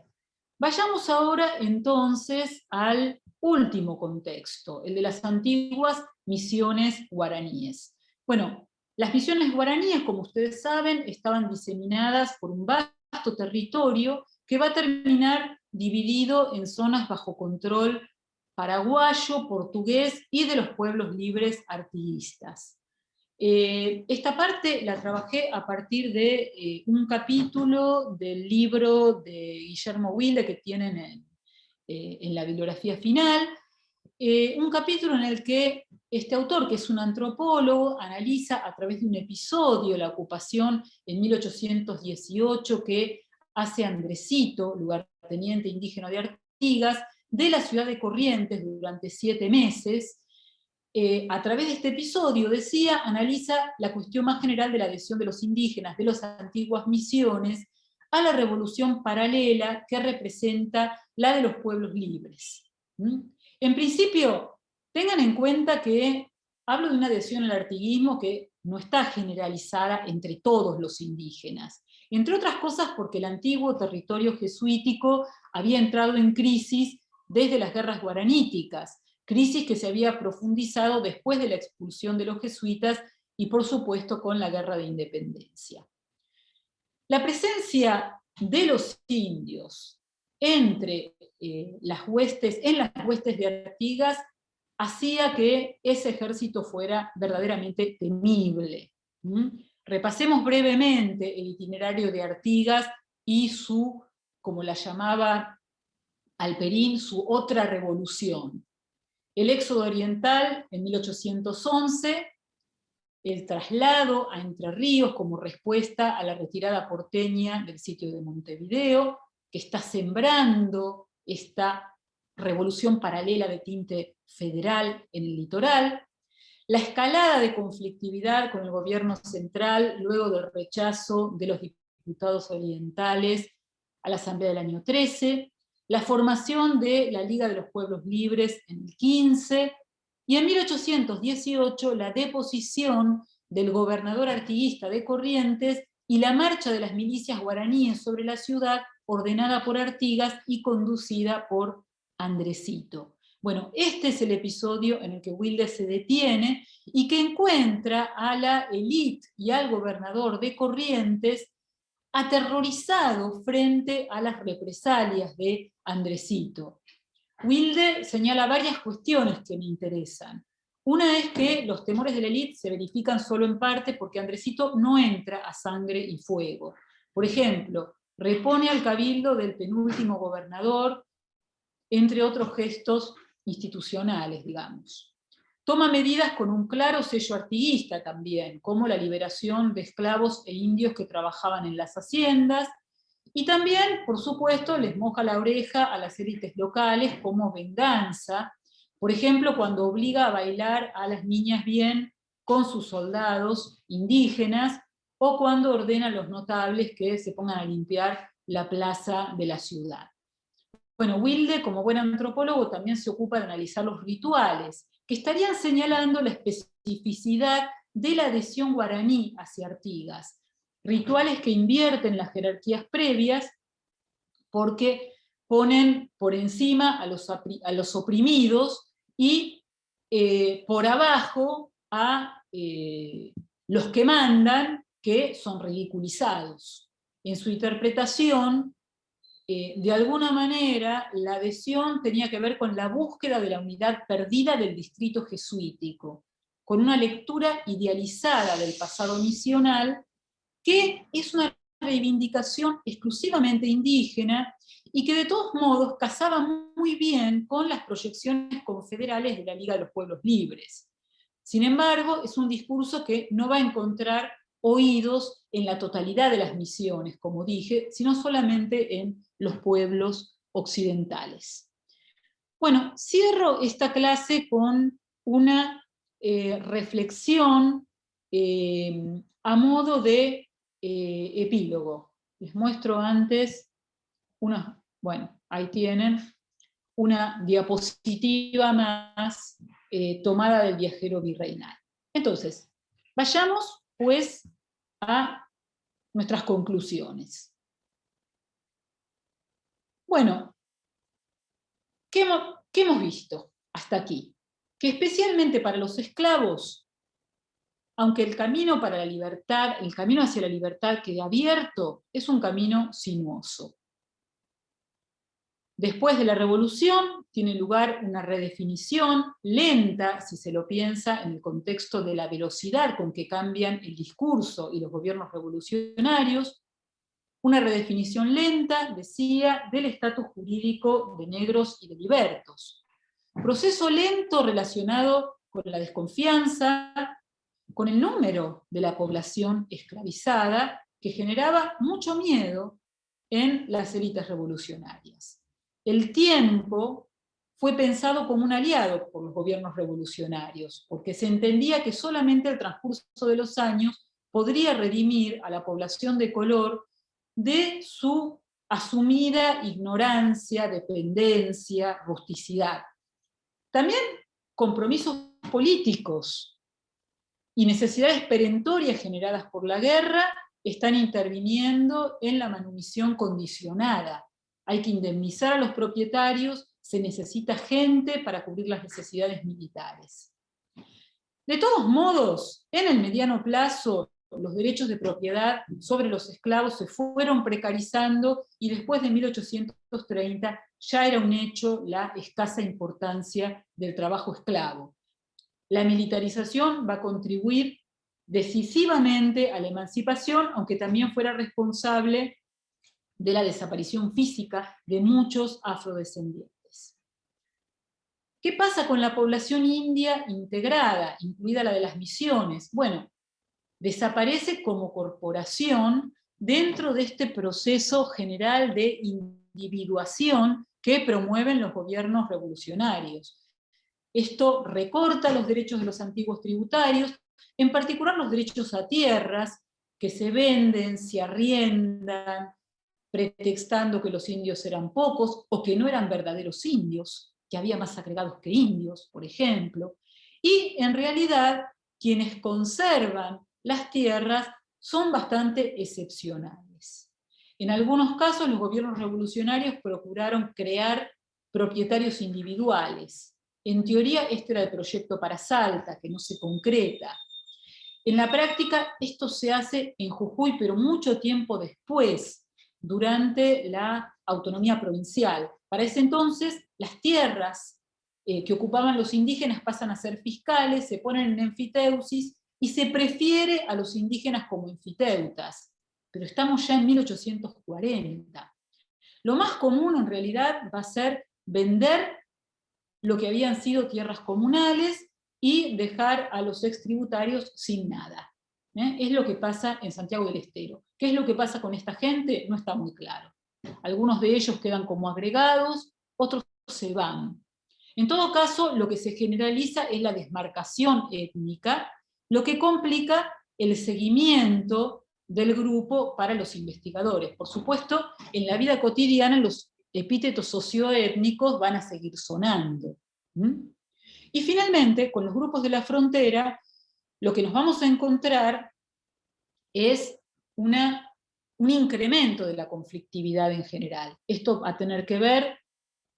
vayamos ahora entonces al último contexto, el de las antiguas misiones guaraníes. Bueno, las misiones guaraníes, como ustedes saben, estaban diseminadas por un vasto territorio que va a terminar dividido en zonas bajo control paraguayo, portugués y de los pueblos libres artiguistas. Esta parte la trabajé a partir de un capítulo del libro de Guillermo Wilde que tienen en la bibliografía final, un capítulo en el que este autor, que es un antropólogo, analiza a través de un episodio la ocupación en 1818 que hace Andresito, lugarteniente indígena de Artigas, de la ciudad de Corrientes durante 7 meses. A través de este episodio, decía, analiza la cuestión más general de la adhesión de los indígenas de las antiguas misiones a la revolución paralela que representa la de los pueblos libres. En principio, tengan en cuenta que hablo de una adhesión al artiguismo que no está generalizada entre todos los indígenas. Entre otras cosas porque el antiguo territorio jesuítico había entrado en crisis desde las guerras guaraníticas, crisis que se había profundizado después de la expulsión de los jesuitas y por supuesto con la guerra de independencia. La presencia de los indios entre las huestes de Artigas hacía que ese ejército fuera verdaderamente temible. Repasemos brevemente el itinerario de Artigas y su, como la llamaba Alperín, su otra revolución. El éxodo oriental en 1811, el traslado a Entre Ríos como respuesta a la retirada porteña del sitio de Montevideo, que está sembrando esta revolución paralela de tinte federal en el litoral, la escalada de conflictividad con el gobierno central luego del rechazo de los diputados orientales a la Asamblea del año 13, la formación de la Liga de los Pueblos Libres en el 15, y en 1818 la deposición del gobernador artiguista de Corrientes y la marcha de las milicias guaraníes sobre la ciudad, ordenada por Artigas y conducida por Andresito. Bueno, este es el episodio en el que Wilde se detiene y que encuentra a la élite y al gobernador de Corrientes aterrorizado frente a las represalias de Andresito. Wilde señala varias cuestiones que me interesan. Una es que los temores de la élite se verifican solo en parte porque Andresito no entra a sangre y fuego. Por ejemplo, repone al cabildo del penúltimo gobernador, entre otros gestos institucionales, digamos. Toma medidas con un claro sello artiguista también, como la liberación de esclavos e indios que trabajaban en las haciendas, y también, por supuesto, les moja la oreja a las élites locales como venganza, por ejemplo, cuando obliga a bailar a las niñas bien con sus soldados indígenas, o cuando ordena a los notables que se pongan a limpiar la plaza de la ciudad. Bueno, Wilde, como buen antropólogo, también se ocupa de analizar los rituales, que estarían señalando la especificidad de la adhesión guaraní hacia Artigas. Rituales que invierten las jerarquías previas porque ponen por encima a los oprimidos y por abajo a los que mandan, que son ridiculizados. En su interpretación, de alguna manera, la adhesión tenía que ver con la búsqueda de la unidad perdida del distrito jesuítico, con una lectura idealizada del pasado misional, que es una reivindicación exclusivamente indígena y que de todos modos casaba muy bien con las proyecciones confederales de la Liga de los Pueblos Libres. Sin embargo, es un discurso que no va a encontrar oídos en la totalidad de las misiones, como dije, sino solamente en los pueblos occidentales. Bueno, cierro esta clase con una reflexión a modo de epílogo. Les muestro antes bueno, ahí tienen una diapositiva más tomada del viajero virreinal. Entonces, vayamos pues a nuestras conclusiones. Bueno, ¿qué hemos visto hasta aquí? Que especialmente para los esclavos, aunque el camino para la libertad, el camino hacia la libertad quede abierto, es un camino sinuoso. Después de la revolución tiene lugar una redefinición lenta, si se lo piensa, en el contexto de la velocidad con que cambian el discurso y los gobiernos revolucionarios, una redefinición lenta, decía, del estatus jurídico de negros y de libertos. Proceso lento relacionado con la desconfianza, con el número de la población esclavizada, que generaba mucho miedo en las élites revolucionarias. El tiempo fue pensado como un aliado por los gobiernos revolucionarios, porque se entendía que solamente el transcurso de los años podría redimir a la población de color de su asumida ignorancia, dependencia, rusticidad. También compromisos políticos. y necesidades perentorias generadas por la guerra están interviniendo en la manumisión condicionada. Hay que indemnizar a los propietarios, se necesita gente para cubrir las necesidades militares. De todos modos, en el mediano plazo, los derechos de propiedad sobre los esclavos se fueron precarizando y después de 1830 ya era un hecho la escasa importancia del trabajo esclavo. La militarización va a contribuir decisivamente a la emancipación, aunque también fuera responsable de la desaparición física de muchos afrodescendientes. ¿Qué pasa con la población india integrada, incluida la de las misiones? Bueno, desaparece como corporación dentro de este proceso general de individuación que promueven los gobiernos revolucionarios. Esto recorta los derechos de los antiguos tributarios, en particular los derechos a tierras, que se venden, se arriendan, pretextando que los indios eran pocos, o que no eran verdaderos indios, que había más agregados que indios, por ejemplo. Y en realidad, quienes conservan las tierras son bastante excepcionales. En algunos casos, los gobiernos revolucionarios procuraron crear propietarios individuales. En teoría, este era el proyecto para Salta, que no se concreta. En la práctica, esto se hace en Jujuy, pero mucho tiempo después, durante la autonomía provincial. Para ese entonces, las tierras que ocupaban los indígenas pasan a ser fiscales, se ponen en enfiteusis, y se prefiere a los indígenas como enfiteutas. Pero estamos ya en 1840. Lo más común, en realidad, va a ser vender lo que habían sido tierras comunales y dejar a los extributarios sin nada. Es lo que pasa en Santiago del Estero. ¿Qué es lo que pasa con esta gente? No está muy claro. Algunos de ellos quedan como agregados, otros se van. En todo caso, lo que se generaliza es la desmarcación étnica, lo que complica el seguimiento del grupo para los investigadores. Por supuesto, en la vida cotidiana los epítetos socioétnicos van a seguir sonando. Y finalmente, con los grupos de la frontera, lo que nos vamos a encontrar es un incremento de la conflictividad en general. Esto va a tener que ver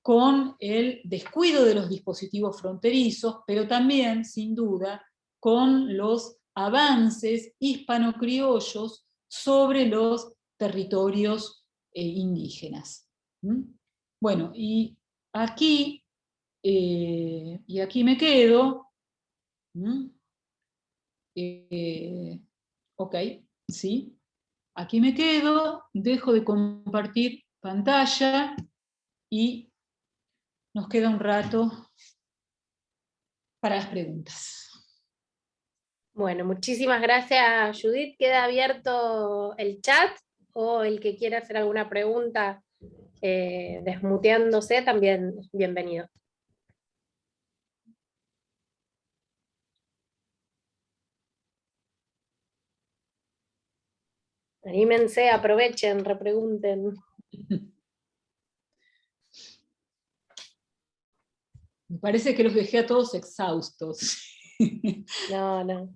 con el descuido de los dispositivos fronterizos, pero también, sin duda, con los avances hispano-criollos sobre los territorios indígenas. Bueno, y aquí me quedo. Ok, sí. Aquí me quedo, dejo de compartir pantalla y nos queda un rato para las preguntas. Bueno, muchísimas gracias, Judith. Queda abierto el chat, o el que quiera hacer alguna pregunta desmuteándose, también bienvenido. Anímense, aprovechen, repregunten. Me parece que los dejé a todos exhaustos. No, no.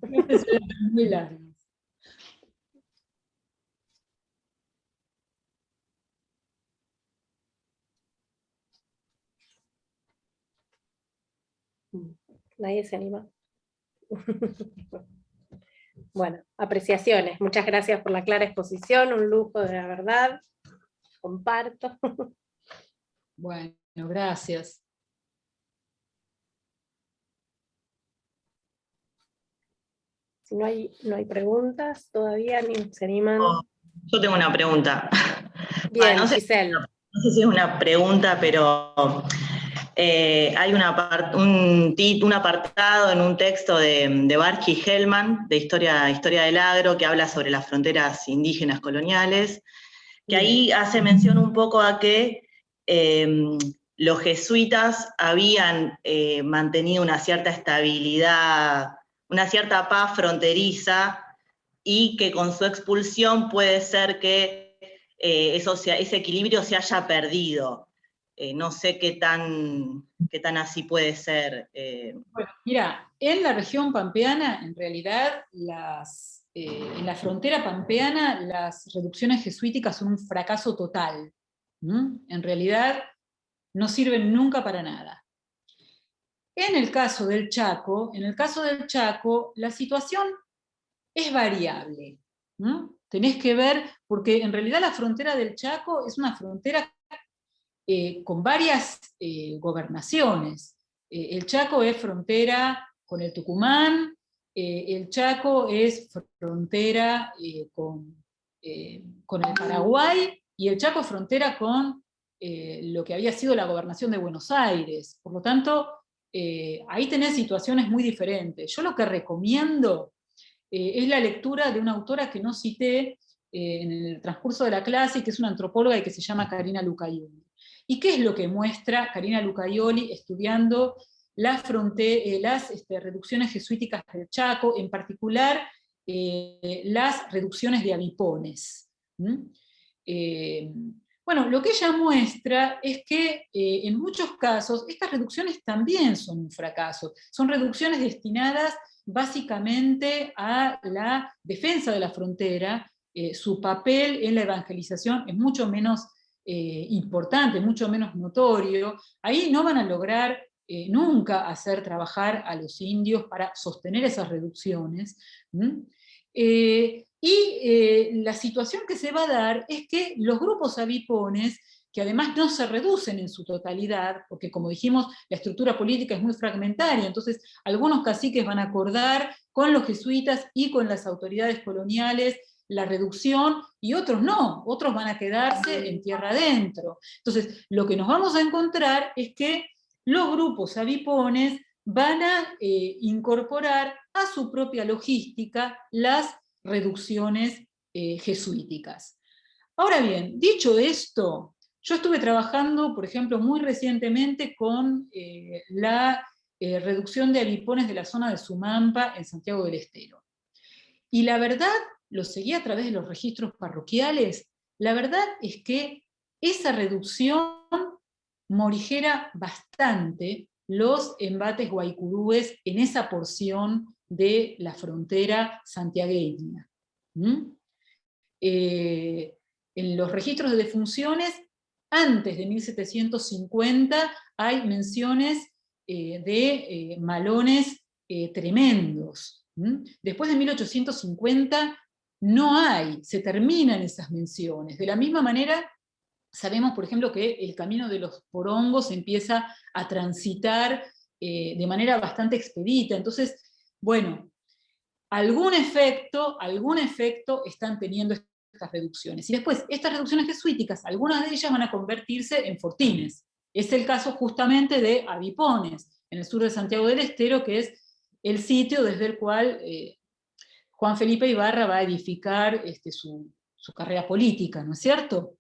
Muy largos. Nadie se anima. Bueno, apreciaciones. Muchas gracias por la clara exposición, un lujo de la verdad. Comparto. Bueno, gracias. Si no hay preguntas todavía, ni se animan. Yo tengo una pregunta. Bien, no sé, Giselle. No sé si es una pregunta, pero hay un apartado en un texto de Barchi y Hellman, de Historia del Agro, que habla sobre las fronteras indígenas coloniales, que ahí hace mención un poco a que los jesuitas habían mantenido una cierta estabilidad, una cierta paz fronteriza, y que con su expulsión puede ser que ese equilibrio se haya perdido. No sé qué tan así puede ser. Bueno, mira, en la región pampeana, en realidad, en la frontera pampeana, las reducciones jesuíticas son un fracaso total. En realidad, no sirven nunca para nada. En el caso del Chaco, la situación es variable. Tenés que ver, porque en realidad la frontera del Chaco es una frontera con varias gobernaciones. El Chaco es frontera con el Tucumán, el Chaco es frontera con el Paraguay, y el Chaco es frontera con lo que había sido la gobernación de Buenos Aires. Por lo tanto, ahí tenés situaciones muy diferentes. Yo lo que recomiendo es la lectura de una autora que no cité en el transcurso de la clase, que es una antropóloga y que se llama Karina Lucaioli. ¿Y qué es lo que muestra Karina Lucaioli estudiando las reducciones jesuíticas del Chaco, en particular las reducciones de avipones? Bueno, lo que ella muestra es que en muchos casos estas reducciones también son un fracaso. Son reducciones destinadas básicamente a la defensa de la frontera. Su papel en la evangelización es mucho menos importante, mucho menos notorio. Ahí no van a lograr nunca hacer trabajar a los indios para sostener esas reducciones. La situación que se va a dar es que los grupos avipones, que además no se reducen en su totalidad, porque como dijimos, la estructura política es muy fragmentaria, entonces algunos caciques van a acordar con los jesuitas y con las autoridades coloniales la reducción, y otros no, otros van a quedarse en tierra adentro. Entonces, lo que nos vamos a encontrar es que los grupos avipones van a incorporar a su propia logística las reducciones jesuíticas. Ahora bien, dicho esto, yo estuve trabajando, por ejemplo, muy recientemente con la reducción de avipones de la zona de Sumampa en Santiago del Estero. Y la verdad, lo seguí a través de los registros parroquiales, la verdad es que esa reducción morigera bastante los embates guaycurúes en esa porción de la frontera santiagueña. En los registros de defunciones, antes de 1750, hay menciones de malones tremendos. Después de 1850 no hay, se terminan esas menciones. De la misma manera, sabemos, por ejemplo, que el camino de los porongos empieza a transitar de manera bastante expedita. Entonces, bueno, algún efecto están teniendo estas reducciones. Y después, estas reducciones jesuíticas, algunas de ellas van a convertirse en fortines. Es el caso justamente de Avipones, en el sur de Santiago del Estero, que es el sitio desde el cual Juan Felipe Ibarra va a edificar su carrera política, ¿no es cierto?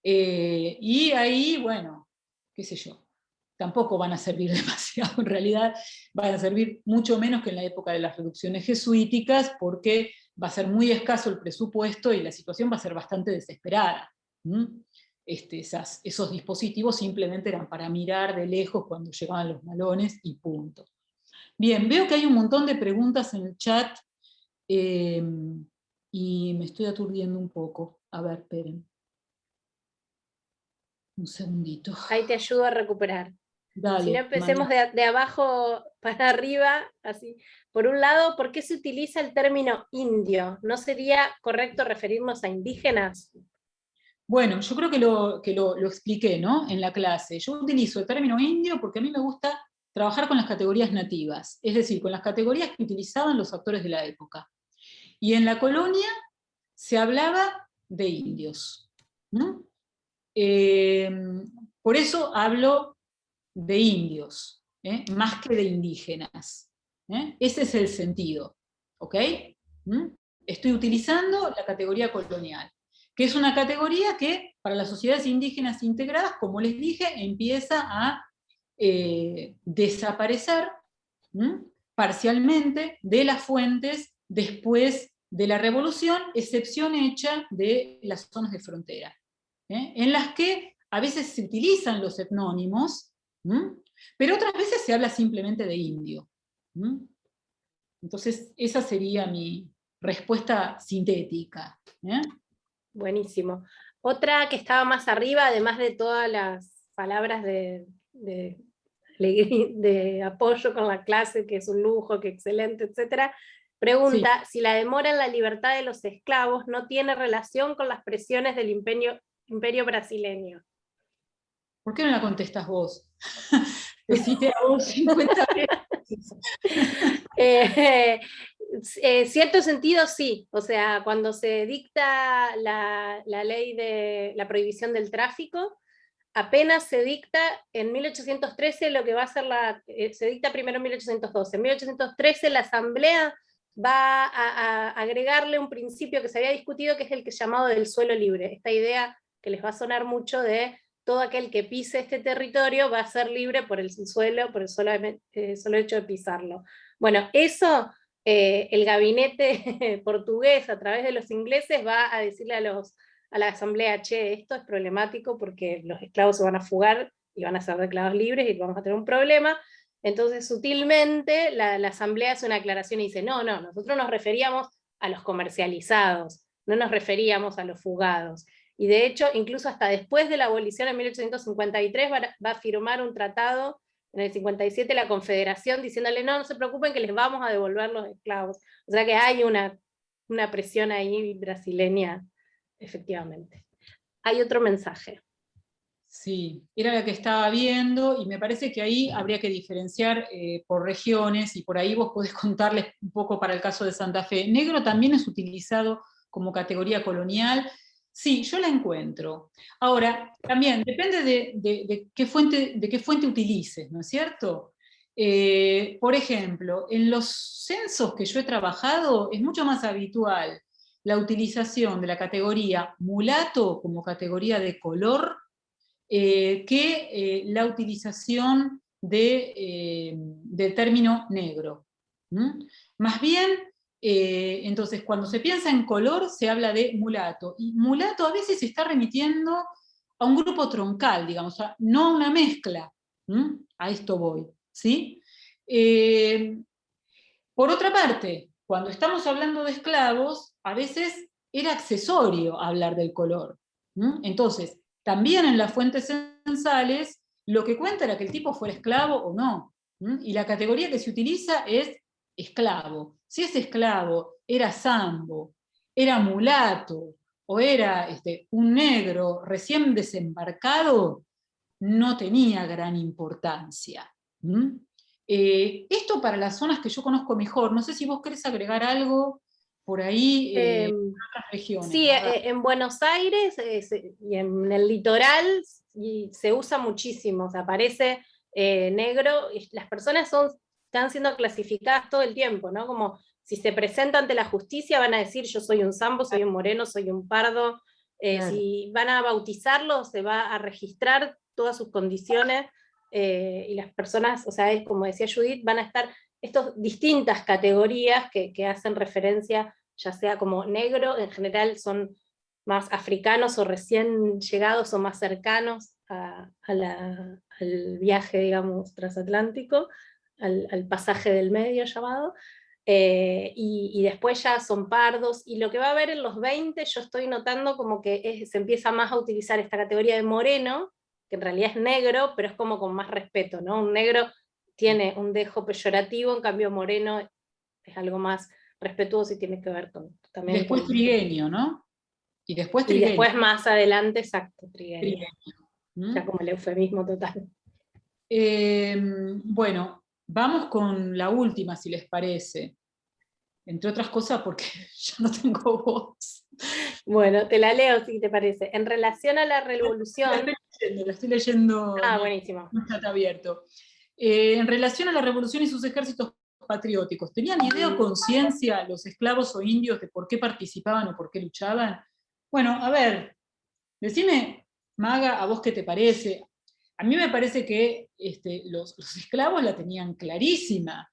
Y ahí, bueno, qué sé yo, tampoco van a servir demasiado, en realidad van a servir mucho menos que en la época de las reducciones jesuíticas, porque va a ser muy escaso el presupuesto y la situación va a ser bastante desesperada. Esos dispositivos simplemente eran para mirar de lejos cuando llegaban los malones y punto. Bien, veo que hay un montón de preguntas en el chat y me estoy aturdiendo un poco. A ver, esperen. Un segundito. Ahí te ayudo a recuperar. Dale, si no, empecemos de abajo para arriba, así. Por un lado, ¿por qué se utiliza el término indio? ¿No sería correcto referirnos a indígenas? Bueno, yo creo que lo expliqué, ¿no?, en la clase. Yo utilizo el término indio porque a mí me gusta trabajar con las categorías nativas, es decir, con las categorías que utilizaban los actores de la época. Y en la colonia se hablaba de indios, ¿no? Por eso hablo de indios, más que de indígenas. Ese es el sentido, ¿ok? Estoy utilizando la categoría colonial, que es una categoría que para las sociedades indígenas integradas, como les dije, empieza a desaparecer parcialmente de las fuentes después de la revolución, excepción hecha de las zonas de frontera, en las que a veces se utilizan los etnónimos, pero otras veces se habla simplemente de indio. ¿Mm? Entonces, esa sería mi respuesta sintética. Buenísimo. Otra que estaba más arriba, además de todas las palabras de apoyo con la clase, que es un lujo, que excelente, etcétera, pregunta si la demora en la libertad de los esclavos no tiene relación con las presiones del imperio brasileño. ¿Por qué no la contestas vos? Decite a vos 50 veces. Cierto sentido sí, o sea, cuando se dicta la ley de la prohibición del tráfico, apenas se dicta en 1813 lo que va a ser se dicta primero en 1812. En 1813 la Asamblea va a agregarle un principio que se había discutido, que es el que es llamado del suelo libre. Esta idea que les va a sonar mucho de todo aquel que pise este territorio va a ser libre por el suelo, por el solo hecho de pisarlo. Bueno, eso el gabinete portugués a través de los ingleses va a decirle a la asamblea, che, esto es problemático porque los esclavos se van a fugar y van a ser declarados libres y vamos a tener un problema. Entonces, sutilmente, la asamblea hace una aclaración y dice, no, nosotros nos referíamos a los comercializados, no nos referíamos a los fugados. Y de hecho, incluso hasta después de la abolición en 1853 va a firmar un tratado en el 57 la Confederación diciéndole, no se preocupen que les vamos a devolver los esclavos. O sea que hay una presión ahí brasileña, efectivamente. Hay otro mensaje. Sí, era la que estaba viendo, y me parece que ahí habría que diferenciar por regiones, y por ahí vos podés contarles un poco para el caso de Santa Fe. Negro también es utilizado como categoría colonial. Sí, yo la encuentro. Ahora, también depende de qué fuente utilices, ¿no es cierto? Por ejemplo, en los censos que yo he trabajado es mucho más habitual la utilización de la categoría mulato como categoría de color que la utilización del término negro. Más bien, entonces, cuando se piensa en color, se habla de mulato. Y mulato a veces se está remitiendo a un grupo troncal, digamos, no a una mezcla. A esto voy, ¿sí? Por otra parte, cuando estamos hablando de esclavos, a veces era accesorio hablar del color. Entonces, también en las fuentes censales, lo que cuenta era que el tipo fuera esclavo o no. Y la categoría que se utiliza es esclavo. Si ese esclavo era zambo, era mulato, o era un negro recién desembarcado, no tenía gran importancia. Esto para las zonas que yo conozco mejor. No sé si vos querés agregar algo por ahí en otras regiones. Sí, en Buenos Aires y en el litoral se usa muchísimo, o sea, aparece negro, y las personas están siendo clasificadas todo el tiempo, ¿no? Como si se presentan ante la justicia van a decir yo soy un zambo, soy un moreno, soy un pardo. Claro. Si van a bautizarlo, se va a registrar todas sus condiciones, y las personas, o sea, es como decía Judith, van a estar estas distintas categorías que hacen referencia, ya sea como negro, en general son más africanos o recién llegados o más cercanos al viaje, digamos, transatlántico, al pasaje del medio llamado, y después ya son pardos, y lo que va a haber en los 20, yo estoy notando como que se empieza más a utilizar esta categoría de moreno, que en realidad es negro, pero es como con más respeto, ¿no? Un negro tiene un dejo peyorativo, en cambio moreno es algo más respetuoso y tiene que ver con... También después con, trigueño, ¿no? Y después trigueño. Y después más adelante, exacto, trigueño. Ya como el eufemismo total. Bueno, vamos con la última, si les parece. Entre otras cosas porque ya no tengo voz. Bueno, te la leo si te parece. En relación a la revolución... La estoy leyendo. Ah, buenísimo. En chat abierto. En relación a la revolución y sus ejércitos patrióticos, ¿tenían idea o conciencia los esclavos o indios de por qué participaban o por qué luchaban? Bueno, a ver, decime, Maga, ¿a vos qué te parece? A mí me parece que los esclavos la tenían clarísima,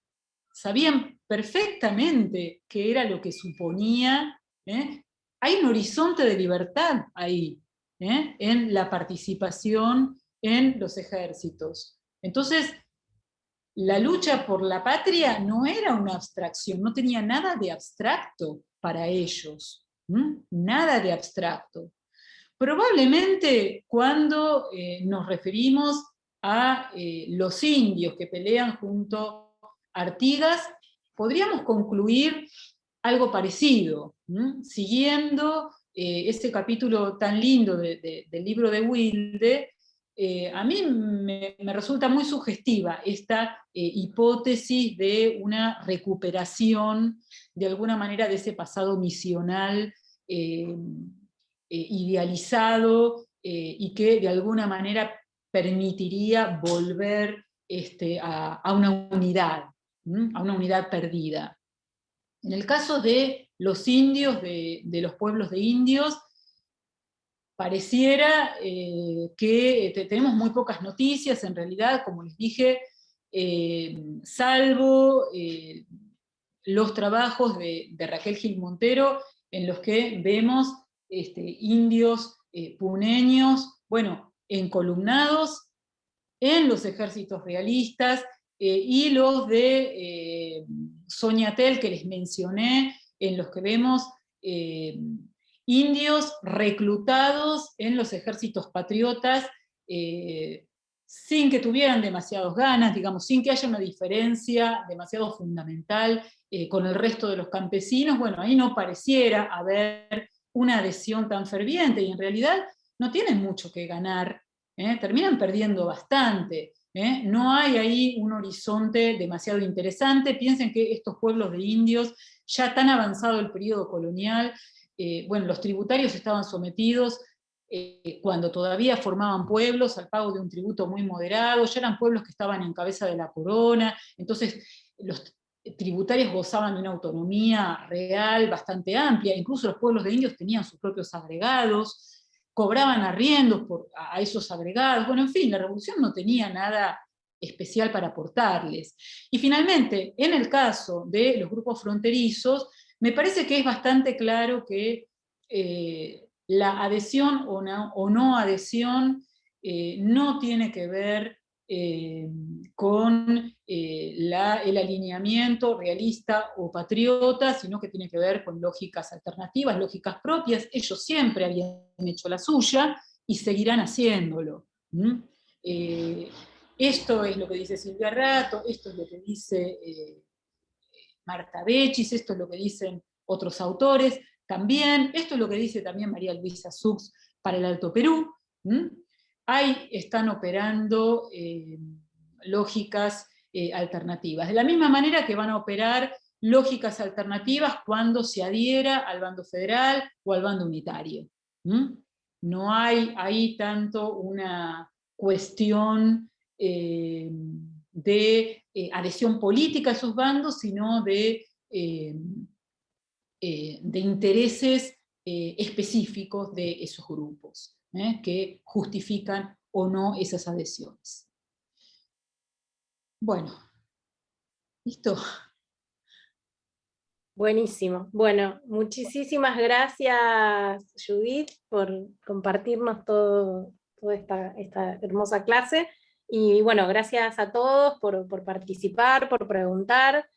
sabían perfectamente qué era lo que suponía. Hay un horizonte de libertad ahí, en la participación en los ejércitos. Entonces, la lucha por la patria no era una abstracción, no tenía nada de abstracto para ellos, nada de abstracto. Probablemente cuando nos referimos a los indios que pelean junto a Artigas, podríamos concluir algo parecido, siguiendo ese capítulo tan lindo del libro de Wilde. A mí me resulta muy sugestiva esta hipótesis de una recuperación, de alguna manera, de ese pasado misional idealizado y que de alguna manera permitiría volver a una unidad perdida. En el caso de los indios, de los pueblos de indios, pareciera que tenemos muy pocas noticias, en realidad, como les dije, salvo los trabajos de Raquel Gil Montero, en los que vemos indios puneños, bueno, encolumnados en los ejércitos realistas, y los de Soñatel, que les mencioné, en los que vemos indios reclutados en los ejércitos patriotas, sin que tuvieran demasiadas ganas, digamos, sin que haya una diferencia demasiado fundamental con el resto de los campesinos. Bueno, ahí no pareciera haber una adhesión tan ferviente, y en realidad no tienen mucho que ganar, terminan perdiendo bastante. No hay ahí un horizonte demasiado interesante. Piensen que estos pueblos de indios, ya tan avanzado el periodo colonial, bueno, los tributarios estaban sometidos cuando todavía formaban pueblos al pago de un tributo muy moderado, ya eran pueblos que estaban en cabeza de la corona, entonces los tributarios gozaban de una autonomía real bastante amplia, incluso los pueblos de indios tenían sus propios agregados, cobraban arriendos a esos agregados. Bueno, en fin, la revolución no tenía nada especial para aportarles. Y finalmente, en el caso de los grupos fronterizos, me parece que es bastante claro que la adhesión o no adhesión no tiene que ver con el alineamiento realista o patriota, sino que tiene que ver con lógicas alternativas, lógicas propias. Ellos siempre habían hecho la suya y seguirán haciéndolo. Esto es lo que dice Silvia Rato, esto es lo que dice Marta Bechis, esto es lo que dicen otros autores también, esto es lo que dice también María Luisa Sux para el Alto Perú. Ahí están operando lógicas alternativas. De la misma manera que van a operar lógicas alternativas cuando se adhiera al bando federal o al bando unitario. No hay ahí tanto una cuestión de adhesión política a esos bandos, sino de intereses específicos de esos grupos, que justifican o no esas adhesiones. Bueno, ¿listo? Buenísimo. Bueno, muchísimas gracias, Judith, por compartirnos toda esta hermosa clase. Y bueno, gracias a todos por participar, por preguntar.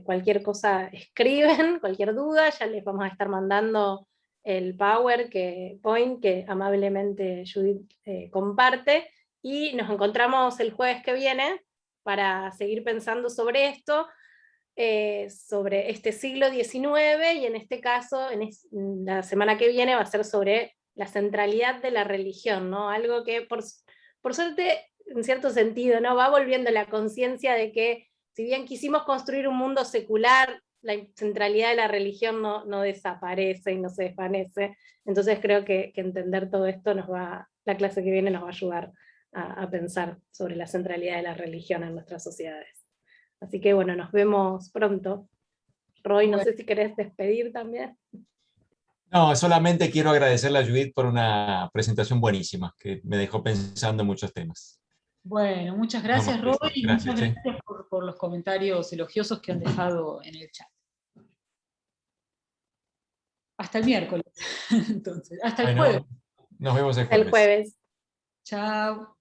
Cualquier cosa escriben, cualquier duda, ya les vamos a estar mandando el PowerPoint que amablemente Judith comparte. Y nos encontramos el jueves que viene para seguir pensando sobre esto. Sobre este siglo XIX, y en este caso, la semana que viene va a ser sobre la centralidad de la religión, ¿no? Algo que por suerte, en cierto sentido, ¿no? Va volviendo la conciencia de que, si bien quisimos construir un mundo secular, la centralidad de la religión no desaparece y no se desvanece. Entonces creo que entender todo esto la clase que viene nos va a ayudar a pensar sobre la centralidad de la religión en nuestras sociedades. Así que bueno, nos vemos pronto. Roy, no sé si querés despedir también. No, solamente quiero agradecerle a Judith por una presentación buenísima, que me dejó pensando en muchos temas. Bueno, muchas gracias, No, Roy, y gracias, muchas gracias por los comentarios elogiosos que han dejado en el chat. Hasta el miércoles, entonces. Hasta el jueves. Nos vemos el Hasta el jueves. Chao.